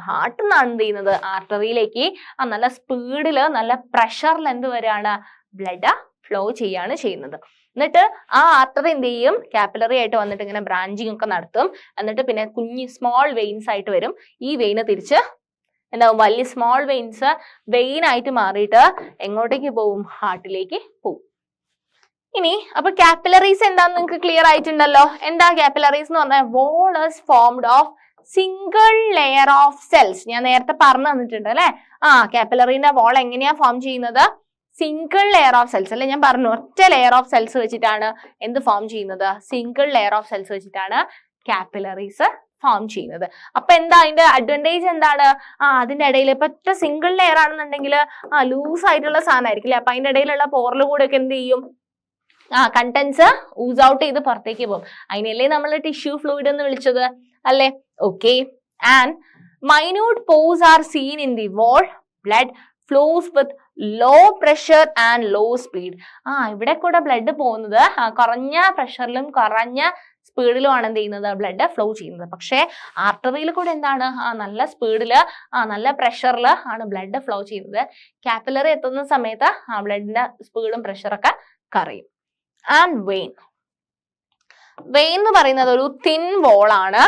ഹാർട്ടിൽ നിന്നാണ് എന്ത് ചെയ്യുന്നത്? ആർട്ടറിയിലേക്ക് നല്ല സ്പീഡില് നല്ല പ്രഷറിൽ എന്ത് വരികയാണ്? ബ്ലഡ് ഫ്ലോ ചെയ്യാണ് ചെയ്യുന്നത്. എന്നിട്ട് ആർട്ടറി എന്ത് ചെയ്യും? കാപ്പിലറി ആയിട്ട് വന്നിട്ട് ഇങ്ങനെ ബ്രാഞ്ചിങ് ഒക്കെ നടത്തും. എന്നിട്ട് പിന്നെ കുഞ്ഞി സ്മോൾ വെയിൻസ് ആയിട്ട് വരും. ഈ വെയിന് തിരിച്ച് എന്താവും? വലിയ സ്മോൾ വെയിൻസ് വെയിൻ ആയിട്ട് മാറിയിട്ട് എങ്ങോട്ടേക്ക് പോവും? ഹാർട്ടിലേക്ക് പോവും. ഇനി അപ്പൊ കാപ്പിലറീസ് എന്താന്ന് നിങ്ങൾക്ക് ക്ലിയർ ആയിട്ടുണ്ടല്ലോ. എന്താ കാപ്പിലറീസ് എന്ന് പറഞ്ഞാൽ? Wall is formed of single layer of cells. ഞാൻ നേരത്തെ പറഞ്ഞു തന്നിട്ടുണ്ട് അല്ലെ. കാപ്പിലറിന്റെ വോൾ എങ്ങനെയാ ഫോം ചെയ്യുന്നത്? സിംഗിൾ ലെയർ ഓഫ് സെൽസ് അല്ലെ. ഞാൻ പറഞ്ഞു ഒറ്റ ലെയർ ഓഫ് സെൽസ് വെച്ചിട്ടാണ് എന്ത് ഫോം ചെയ്യുന്നത്? സിംഗിൾ ലെയർ ഓഫ് സെൽസ് വെച്ചിട്ടാണ് കാപ്പിലറീസ് ഫോം ചെയ്യുന്നത്. അപ്പൊ എന്താ അതിന്റെ അഡ്വാൻറ്റേജ് എന്താണ്? അതിന്റെ ഇടയിൽ ഇപ്പൊ ഒറ്റ സിംഗിൾ ലെയർ ആണെന്നുണ്ടെങ്കിൽ ലൂസ് ആയിട്ടുള്ള സാധനമായിരിക്കില്ലേ. അപ്പൊ അതിന്റെ ഇടയിലുള്ള പോറിൽ കൂടെ ഒക്കെ എന്ത് ചെയ്യും? കണ്ടൻസ് ഊസ് ഔട്ട് ചെയ്ത് പുറത്തേക്ക് പോകും. അതിനല്ലേ നമ്മൾ ടിഷ്യൂ ഫ്ലൂയിഡ് എന്ന് വിളിച്ചത് അല്ലേ. Okay, and minute pores are seen in the wall. Blood flows with low pressure and low speed. ഇവിടെ കൂടെ ബ്ലഡ് പോകുന്നത് കുറഞ്ഞ പ്രഷറിലും കുറഞ്ഞ സ്പീഡിലുമാണ് എന്ത് ചെയ്യുന്നത്? ബ്ലഡ് ഫ്ലോ ചെയ്യുന്നത്. പക്ഷേ ആർട്ടറിയിൽ കൂടെ എന്താണ്? നല്ല സ്പീഡില് നല്ല പ്രഷറില് ആണ് ബ്ലഡ് ഫ്ലോ ചെയ്യുന്നത്. കാപ്പിലറി എത്തുന്ന സമയത്ത് ബ്ലഡിന്റെ സ്പീഡും പ്രഷറൊക്കെ കുറയും. ആൻഡ് വെയിൻ എന്ന് പറയുന്നത് ഒരു thin വോളാണ്.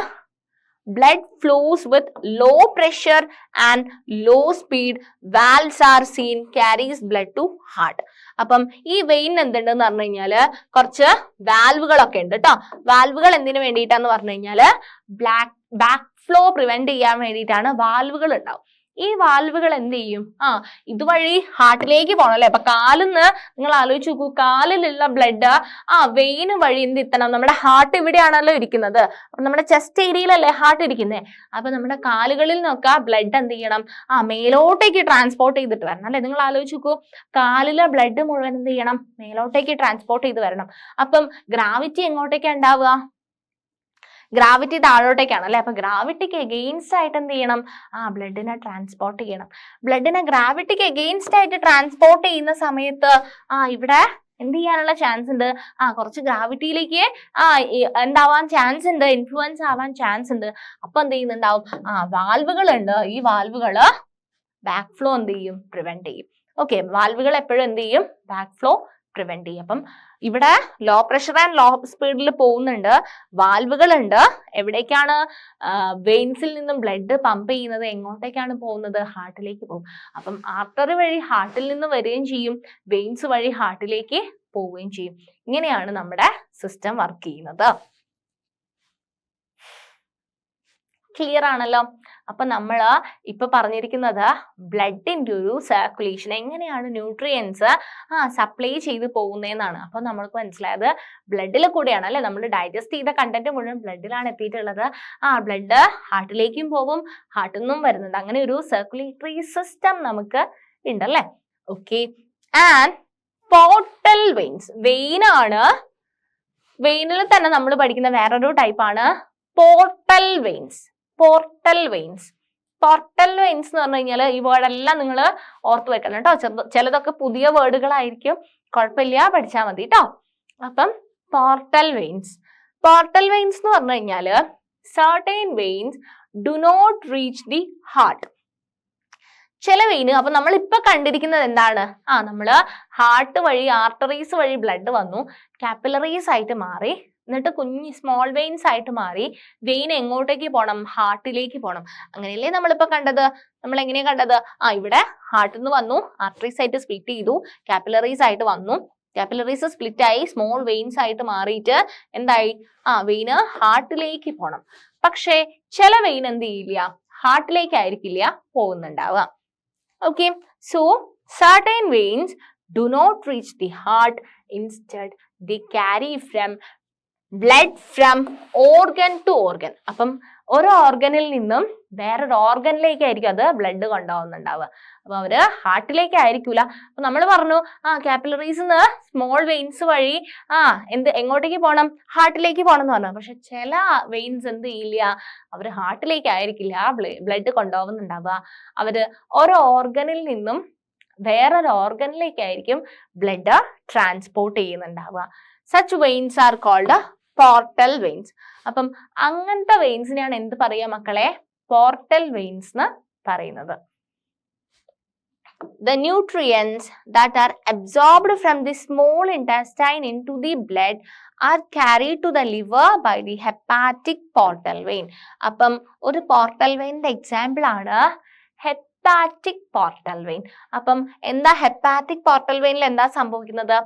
blood flows with low pressure and low speed. Valves are seen, carries blood to heart. അപ്പം ഈ വെയിൻ എന്തുണ്ടെന്ന് പറഞ്ഞു കഴിഞ്ഞാല് കുറച്ച് വാൽവുകളൊക്കെ ഉണ്ട് കേട്ടോ. വാൽവുകൾ എന്തിനു വേണ്ടിയിട്ടാന്ന് പറഞ്ഞു കഴിഞ്ഞാല് ബാക്ക് ഫ്ലോ പ്രിവെന്റ് ചെയ്യാൻ വേണ്ടിയിട്ടാണ് വാൽവുകൾ ഉണ്ടാവും. ഈ വാൽവുകൾ എന്ത് ചെയ്യും? ഇതുവഴി ഹാർട്ടിലേക്ക് പോകണം അല്ലെ. അപ്പൊ കാലിന്ന് നിങ്ങൾ ആലോചിച്ച് നോക്കൂ, കാലിലുള്ള ബ്ലഡ് വെയിന് വഴി എന്ത് എത്തണം? നമ്മുടെ ഹാർട്ട് ഇവിടെയാണല്ലോ ഇരിക്കുന്നത്, അപ്പൊ നമ്മുടെ ചെസ്റ്റ് ഏരിയയിലല്ലേ ഹാർട്ട് ഇരിക്കുന്നത്. അപ്പൊ നമ്മുടെ കാലുകളിൽ നിന്നൊക്കെ ബ്ലഡ് എന്ത് ചെയ്യണം? മേലോട്ടേക്ക് ട്രാൻസ്പോർട്ട് ചെയ്തിട്ട് വരണം അല്ലെ. നിങ്ങൾ ആലോചിച്ച് നോക്കൂ, കാലിലെ ബ്ലഡ് മുഴുവൻ എന്ത് ചെയ്യണം? മേലോട്ടേക്ക് ട്രാൻസ്പോർട്ട് ചെയ്ത് വരണം. അപ്പം ഗ്രാവിറ്റി എങ്ങോട്ടേക്കാണ് ഉണ്ടാവുക? ഗ്രാവിറ്റി താഴോട്ടേക്കാണ് അല്ലെ. അപ്പൊ ഗ്രാവിറ്റിക്ക് എഗെയിൻസ്റ്റ് ആയിട്ട് എന്ത് ചെയ്യണം? ബ്ലഡിനെ ട്രാൻസ്പോർട്ട് ചെയ്യണം. ബ്ലഡിനെ ഗ്രാവിറ്റിക്ക് എഗെയിൻസ്റ്റ് ആയിട്ട് ട്രാൻസ്പോർട്ട് ചെയ്യുന്ന സമയത്ത് ഇവിടെ എന്ത് ചെയ്യാനുള്ള ചാൻസ് ഉണ്ട്? കുറച്ച് ഗ്രാവിറ്റിയിലേക്ക് എന്താവാൻ ചാൻസ് ഉണ്ട്, ഇൻഫ്ലുവൻസ് ആവാൻ ചാൻസ് ഉണ്ട്. അപ്പൊ എന്ത് ചെയ്യുന്നുണ്ടാവും? വാൽവുകൾ ഉണ്ട്. ഈ വാൽവുകള് ബാക്ക് ഫ്ലോ എന്ത് ചെയ്യും? പ്രിവെന്റ് ചെയ്യും. ഓക്കെ, വാൽവുകൾ എപ്പോഴും എന്ത് ചെയ്യും? ബാക്ക് ഫ്ലോ പ്രിവെന്റ് ചെയ്യും. അപ്പം ഇവിടെ ലോ പ്രഷർ ആൻഡ് ലോ സ്പീഡിൽ പോകുന്നുണ്ട്, വാൽവുകൾ ഉണ്ട്. എവിടേക്കാണ്? വെയിൻസിൽ നിന്നും ബ്ലഡ് പമ്പ് ചെയ്യുന്നത് എങ്ങോട്ടേക്കാണ് പോകുന്നത്? ഹാർട്ടിലേക്ക് പോകും. അപ്പം ആർട്ടറി വഴി ഹാർട്ടിൽ നിന്ന് വരികയും ചെയ്യും, വെയിൻസ് വഴി ഹാർട്ടിലേക്ക് പോവുകയും ചെയ്യും. ഇങ്ങനെയാണ് നമ്മുടെ സിസ്റ്റം വർക്ക് ചെയ്യുന്നത്. ക്ലിയർ ആണല്ലോ. അപ്പൊ നമ്മൾ ഇപ്പൊ പറഞ്ഞിരിക്കുന്നത് ബ്ലഡിന്റെ ഒരു സർക്കുലേഷൻ, എങ്ങനെയാണ് ന്യൂട്രിയൻസ് സപ്ലൈ ചെയ്ത് പോകുന്നതെന്നാണ്. അപ്പൊ നമ്മൾക്ക് മനസ്സിലായത് ബ്ലഡിൽ കൂടെയാണ് അല്ലെ. നമ്മൾ ഡൈജസ്റ്റ് ചെയ്ത കണ്ടന്റ് മുഴുവൻ ബ്ലഡിലാണ് എത്തിയിട്ടുള്ളത്. ബ്ലഡ് ഹാർട്ടിലേക്കും പോകും, ഹാർട്ടിൽ നിന്നും വരുന്നുണ്ട്. അങ്ങനെ ഒരു സർക്കുലേറ്ററി സിസ്റ്റം നമുക്ക് ഉണ്ടല്ലേ. ഓക്കെ, ആൻഡ് പോർട്ടൽ വെയിൻസ്, വെയിനാണ്. വെയിനിൽ തന്നെ നമ്മൾ പഠിക്കുന്ന വേറൊരു ടൈപ്പാണ് portal veins. Portal veins, portal veins എന്ന് പറഞ്ഞു കഴിഞ്ഞാൽ ഈ വേർഡെല്ലാം നിങ്ങൾ ഓർത്ത് വെക്കണം കേട്ടോ. ചിലതൊക്കെ പുതിയ വേർഡുകളായിരിക്കും, കുഴപ്പമില്ല, പഠിച്ചാൽ മതി കേട്ടോ. അപ്പം പോർട്ടൽ വെയിൻസ്, പോർട്ടൽ വെയിൻസ് എന്ന് പറഞ്ഞു കഴിഞ്ഞാല് certain veins do not reach the heart. ചില വെയിന്, അപ്പൊ നമ്മൾ ഇപ്പൊ കണ്ടിരിക്കുന്നത് എന്താണ്? നമ്മള് ഹാർട്ട് വഴി, ആർട്ടറീസ് വഴി ബ്ലഡ് വന്നു, കാപ്പിലറീസ് ആയിട്ട് മാറി, എന്നിട്ട് കുഞ്ഞ് സ്മോൾ വെയിൻസ് ആയിട്ട് മാറി. വെയിൻ എങ്ങോട്ടേക്ക് പോകണം? ഹാർട്ടിലേക്ക് പോകണം. അങ്ങനെയല്ലേ നമ്മളിപ്പോ കണ്ടത്? നമ്മൾ എങ്ങനെയാ കണ്ടത്? ഇവിടെ ഹാർട്ടിൽ നിന്ന് വന്നു, ആർട്ടറീസ് ആയിട്ട് സ്പ്ലിറ്റ് ചെയ്തു, കാപ്പിലറീസ് ആയിട്ട് വന്നു, കാപ്പിലറീസ് സ്പ്ലിറ്റ് ആയി സ്മോൾ വെയിൻസ് ആയിട്ട് മാറിയിട്ട് എന്തായി? വെയിന് ഹാർട്ടിലേക്ക് പോകണം. പക്ഷേ ചില വെയിൻ എന്ത് ചെയ്യില്ല? ഹാർട്ടിലേക്ക് ആയിരിക്കില്ല പോകുന്നുണ്ടാവുക. Okay, so certain veins do not reach the heart. Instead, they carry blood from organ to organ. അപ്പം ഒരു ഓർഗനിൽ നിന്നും വേറൊരു ഓർഗനിലേക്കായിരിക്കും അത് ബ്ലഡ് കൊണ്ടുപോകുന്നുണ്ടാവുക. അപ്പൊ അവര് ഹാർട്ടിലേക്ക് ആയിരിക്കൂല. അപ്പൊ നമ്മൾ പറഞ്ഞു കാപ്പിലറീസ് സ്മോൾ വെയിൻസ് വഴി എങ്ങോട്ടേക്ക് പോകണം? ഹാർട്ടിലേക്ക് പോകണം എന്ന് പറഞ്ഞു. പക്ഷെ ചില വെയിൻസ് എന്ത് ചെയ്യില്ല? അവര് ഹാർട്ടിലേക്ക് ആയിരിക്കില്ല ബ്ലഡ് കൊണ്ടുപോകുന്നുണ്ടാവുക. അവര് ഓരോ ഓർഗനിൽ നിന്നും വേറൊരു ഓർഗനിലേക്കായിരിക്കും ബ്ലഡ് ട്രാൻസ്പോർട്ട് ചെയ്യുന്നുണ്ടാവുക. Such veins are called portal veins. അപ്പം അങ്ങനത്തെ വെയിൻസിനെയാണ് എന്ത് പറയാ മക്കളെ? പോർട്ടൽ വെയിൻസ് എന്ന് പറയുന്നത്. The nutrients that are absorbed from the small intestine into the blood are carried to the liver by the hepatic portal vein. അപ്പം ഒരു പോർട്ടൽ വെയിൻ്റെ എക്സാമ്പിൾ ആണ് ഹെപ്പാറ്റിക് പോർട്ടൽ വെയിൻ. അപ്പം എന്താ ഹെപ്പാറ്റിക് പോർട്ടൽ വെയിനിൽ എന്താ സംഭവിക്കുന്നത്?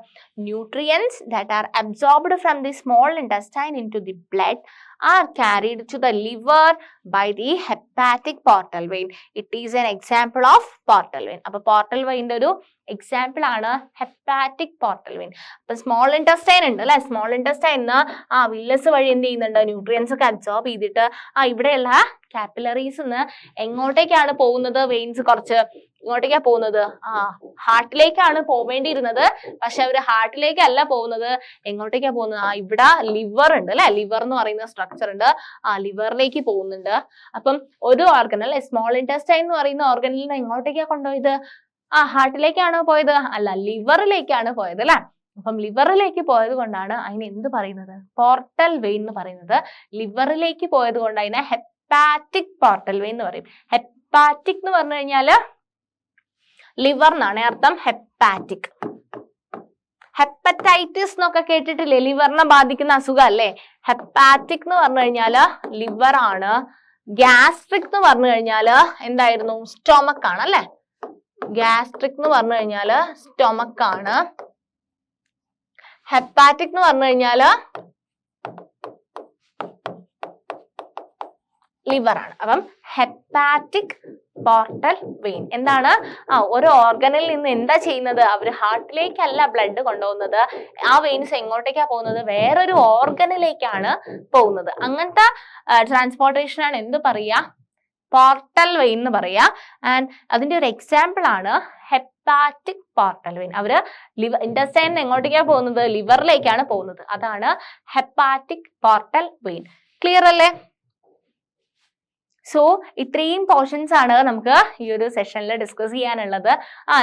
Nutrients that are absorbed from the small intestine in to the blood are carried to the liver by the hepatic portal vein. It is an example of portal vein. അപ്പോൾ പോർട്ടൽ വെയിൻ്റെ ഒരു എക്സാമ്പിൾ ആണ് ഹെപ്പാറ്റിക് പോർട്ടൽ വെയിൻ. അപ്പൊ സ്മോൾ ഇൻറ്റസ്റ്റൈൻ ഉണ്ട് അല്ലെ. സ്മോൾ ഇൻറ്റസ്റ്റൈന്ന് വില്ലസ് വഴി എന്ത് ചെയ്യുന്നുണ്ട്? ന്യൂട്രിയൻസ് ഒക്കെ അബ്സോർബ് ചെയ്തിട്ട് ഇവിടെയുള്ള കാപ്പിലറീസ് എങ്ങോട്ടേക്കാണ് പോകുന്നത്? വെയിൻസ് കുറച്ച് ഇങ്ങോട്ടേക്കാ പോകുന്നത്? ഹാർട്ടിലേക്കാണ് പോവേണ്ടിയിരുന്നത്. പക്ഷെ അവര് ഹാർട്ടിലേക്കല്ല പോകുന്നത്. എങ്ങോട്ടേക്കാ പോകുന്നത്? ഇവിടെ ലിവർ ഉണ്ട് അല്ലെ. ലിവർ എന്ന് പറയുന്ന സ്ട്രക്ചർ ഉണ്ട്, ലിവറിലേക്ക് പോകുന്നുണ്ട്. അപ്പം ഒരു ഓർഗൻ അല്ലെ, സ്മോൾ ഇൻറ്റസ്റ്റൈൻ എന്ന് പറയുന്ന ഓർഗനിൽ നിന്ന് എങ്ങോട്ടേക്കാ കൊണ്ടുപോയത്? ഹാർട്ടിലേക്കാണോ പോയത്? അല്ല, ലിവറിലേക്കാണ് പോയത് അല്ലെ. അപ്പം ലിവറിലേക്ക് പോയത് കൊണ്ടാണ് അതിന് എന്ത് പറയുന്നത്? പോർട്ടൽ വെയിൻ എന്ന് പറയുന്നത്. ലിവറിലേക്ക് പോയത് കൊണ്ട് അതിനെ ഹെപ്പാറ്റിക് പോർട്ടൽ വെയിൻ എന്ന് പറയും. ഹെപ്പാറ്റിക് എന്ന് പറഞ്ഞു കഴിഞ്ഞാല് ലിവർ എന്നാണ് അർത്ഥം. ഹെപ്പാറ്റിക്. ഹെപ്പറ്റൈറ്റിസ് എന്നൊക്കെ കേട്ടിട്ടില്ലേ? ലിവറിനെ ബാധിക്കുന്ന അസുഖം അല്ലേ. ഹെപ്പാറ്റിക് എന്ന് പറഞ്ഞു കഴിഞ്ഞാല് ലിവർ ആണ്. ഗ്യാസ്ട്രിക് എന്ന് പറഞ്ഞു കഴിഞ്ഞാല് എന്തായിരുന്നു? സ്റ്റൊമക് ആണ് അല്ലെ. ഗ്യാസ്ട്രിക് എന്ന് പറഞ്ഞു കഴിഞ്ഞാല് സ്റ്റൊമക് ആണ്. ഹെപ്പാറ്റിക് എന്ന് പറഞ്ഞു കഴിഞ്ഞാല് ലിവർ ആണ്. അപ്പം ഹെപ്പാറ്റിക് പോർട്ടൽ വെയിൻ എന്താണ്? ഒരു ഓർഗനിൽ നിന്ന് എന്താ ചെയ്യുന്നത്? അവർ ഹാർട്ടിലേക്കല്ല ബ്ലഡ് കൊണ്ടുപോകുന്നത്. ആ വെയിൻസ് എങ്ങോട്ടേക്കാ പോകുന്നത്? വേറൊരു ഓർഗനിലേക്കാണ് പോകുന്നത്. അങ്ങനത്തെ ട്രാൻസ്പോർട്ടേഷനാണ് എന്ത് പറയാ? പോർട്ടൽ വെയിൻ എന്ന് പറയാ. ആൻഡ് അതിന്റെ ഒരു എക്സാമ്പിൾ ആണ് ഹെപ്പാറ്റിക് പോർട്ടൽ വെയിൻ. അവര് ഇന്റസ്റ്റൈൻ എങ്ങോട്ടേക്കാ പോകുന്നത്? ലിവറിലേക്കാണ് പോകുന്നത്. അതാണ് ഹെപ്പാറ്റിക് പോർട്ടൽ വെയിൻ. ക്ലിയർ അല്ലേ? സോ ഇത്രയും പോർഷൻസ് ആണ് നമുക്ക് ഈ ഒരു സെഷനിൽ ഡിസ്കസ് ചെയ്യാനുള്ളത്.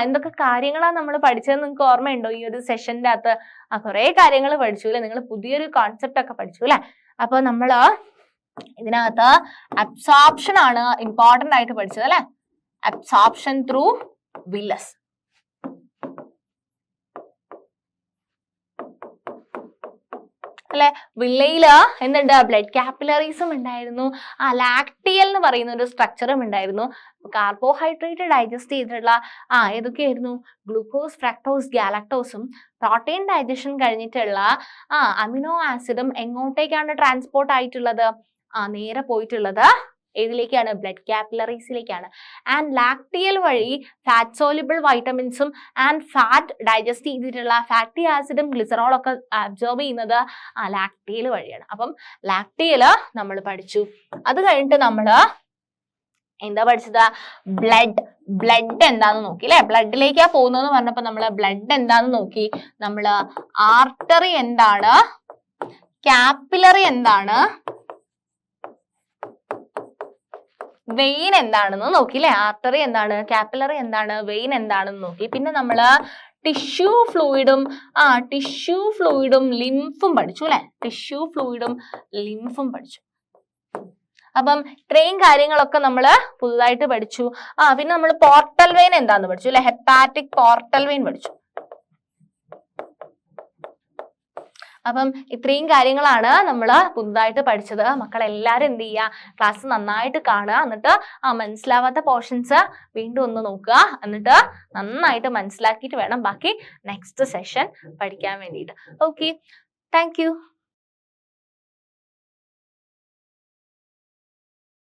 എന്തൊക്കെ കാര്യങ്ങളാണ് നമ്മൾ പഠിച്ചത് നിങ്ങൾക്ക് ഓർമ്മയുണ്ടോ? ഈ ഒരു സെഷന്റെ അകത്ത് കുറെ കാര്യങ്ങൾ പഠിച്ചു അല്ലെ? നിങ്ങൾ പുതിയൊരു കോൺസെപ്റ്റ് ഒക്കെ പഠിച്ചു അല്ലെ? അപ്പൊ നമ്മള് ഇതിനകത്ത് അബ്സോർപ്ഷൻ ആണ് ഇമ്പോർട്ടന്റ് ആയിട്ട് പഠിച്ചത് അല്ലെ? Absorption through villus. അല്ലെ? വില്ലയില് എന്തുണ്ട്? ബ്ലഡ് കാപ്പിലറീസും ഉണ്ടായിരുന്നു. ലാക്ടിയൽ എന്ന് പറയുന്ന ഒരു സ്ട്രക്ചറും ഉണ്ടായിരുന്നു. കാർബോഹൈഡ്രേറ്റ് ഡൈജസ്റ്റ് ചെയ്തിട്ടുള്ള ഏതൊക്കെയായിരുന്നു? ഗ്ലൂക്കോസ്, ഫ്രക്ടോസ്, ഗാലക്ടോസും. പ്രോട്ടീൻ ഡൈജഷൻ കഴിഞ്ഞിട്ടുള്ള അമിനോ ആസിഡും എങ്ങോട്ടേക്കാണ് ട്രാൻസ്പോർട്ട് ആയിട്ടുള്ളത്? നേരെ പോയിട്ടുള്ളത് ഏതിലേക്കാണ്? ബ്ലഡ് കാപ്പിലറീസിലേക്കാണ്. ആൻഡ് ലാക്ടിയൽ വഴി ഫാറ്റ് സോലുബിൾ വൈറ്റമിൻസും ആൻഡ് ഫാറ്റ് ഡൈജസ്റ്റ് ചെയ്തിട്ടുള്ള ഫാറ്റി ആസിഡും ഗ്ലിസറോളും ഒക്കെ അബ്സോർബ് ചെയ്യുന്നത് ലാക്ടിയൽ വഴിയാണ്. അപ്പം ലാക്ടിയൽ നമ്മൾ പഠിച്ചു. അത് കഴിഞ്ഞിട്ട് നമ്മള് എന്താ പഠിച്ചത്? ബ്ലഡ് എന്താന്ന് നോക്കി അല്ലെ? ബ്ലഡിലേക്കാ പോകുന്നതെന്ന് പറഞ്ഞപ്പോ നമ്മള് ബ്ലഡ് എന്താന്ന് നോക്കി. നമ്മള് ആർട്ടറി എന്താണ്, കാപ്പിലറി എന്താണ്, വെയിൻ എന്താണെന്ന് നോക്കി അല്ലെ? ആർട്ടറി എന്താണ്, കാപ്പിലറി എന്താണ്, വെയിൻ എന്താണെന്ന് നോക്കി. പിന്നെ നമ്മള് ടിഷ്യൂ ഫ്ലൂയിഡും ലിംഫും പഠിച്ചു അല്ലെ? ടിഷ്യൂ ഫ്ലൂയിഡും ലിംഫും പഠിച്ചു. അപ്പം ഇത്രയും കാര്യങ്ങളൊക്കെ നമ്മൾ പുതുതായിട്ട് പഠിച്ചു. പിന്നെ നമ്മൾ പോർട്ടൽ വെയിൻ എന്താന്ന് പഠിച്ചു അല്ലെ? ഹെപ്പാറ്റിക് പോർട്ടൽ വെയിൻ പഠിച്ചു. അപ്പം ഇത്രയും കാര്യങ്ങളാണ് നമ്മൾ പുതുതായിട്ട് പഠിച്ചത്. മക്കളെല്ലാവരും എന്ത് ചെയ്യുക? ക്ലാസ് നന്നായിട്ട് കാണുക. എന്നിട്ട് മനസ്സിലാവാത്ത പോർഷൻസ് വീണ്ടും ഒന്ന് നോക്കുക. എന്നിട്ട് നന്നായിട്ട് മനസ്സിലാക്കിയിട്ട് വേണം ബാക്കി നെക്സ്റ്റ് സെഷൻ പഠിക്കാൻ വേണ്ടിയിട്ട്. Okay, thank you.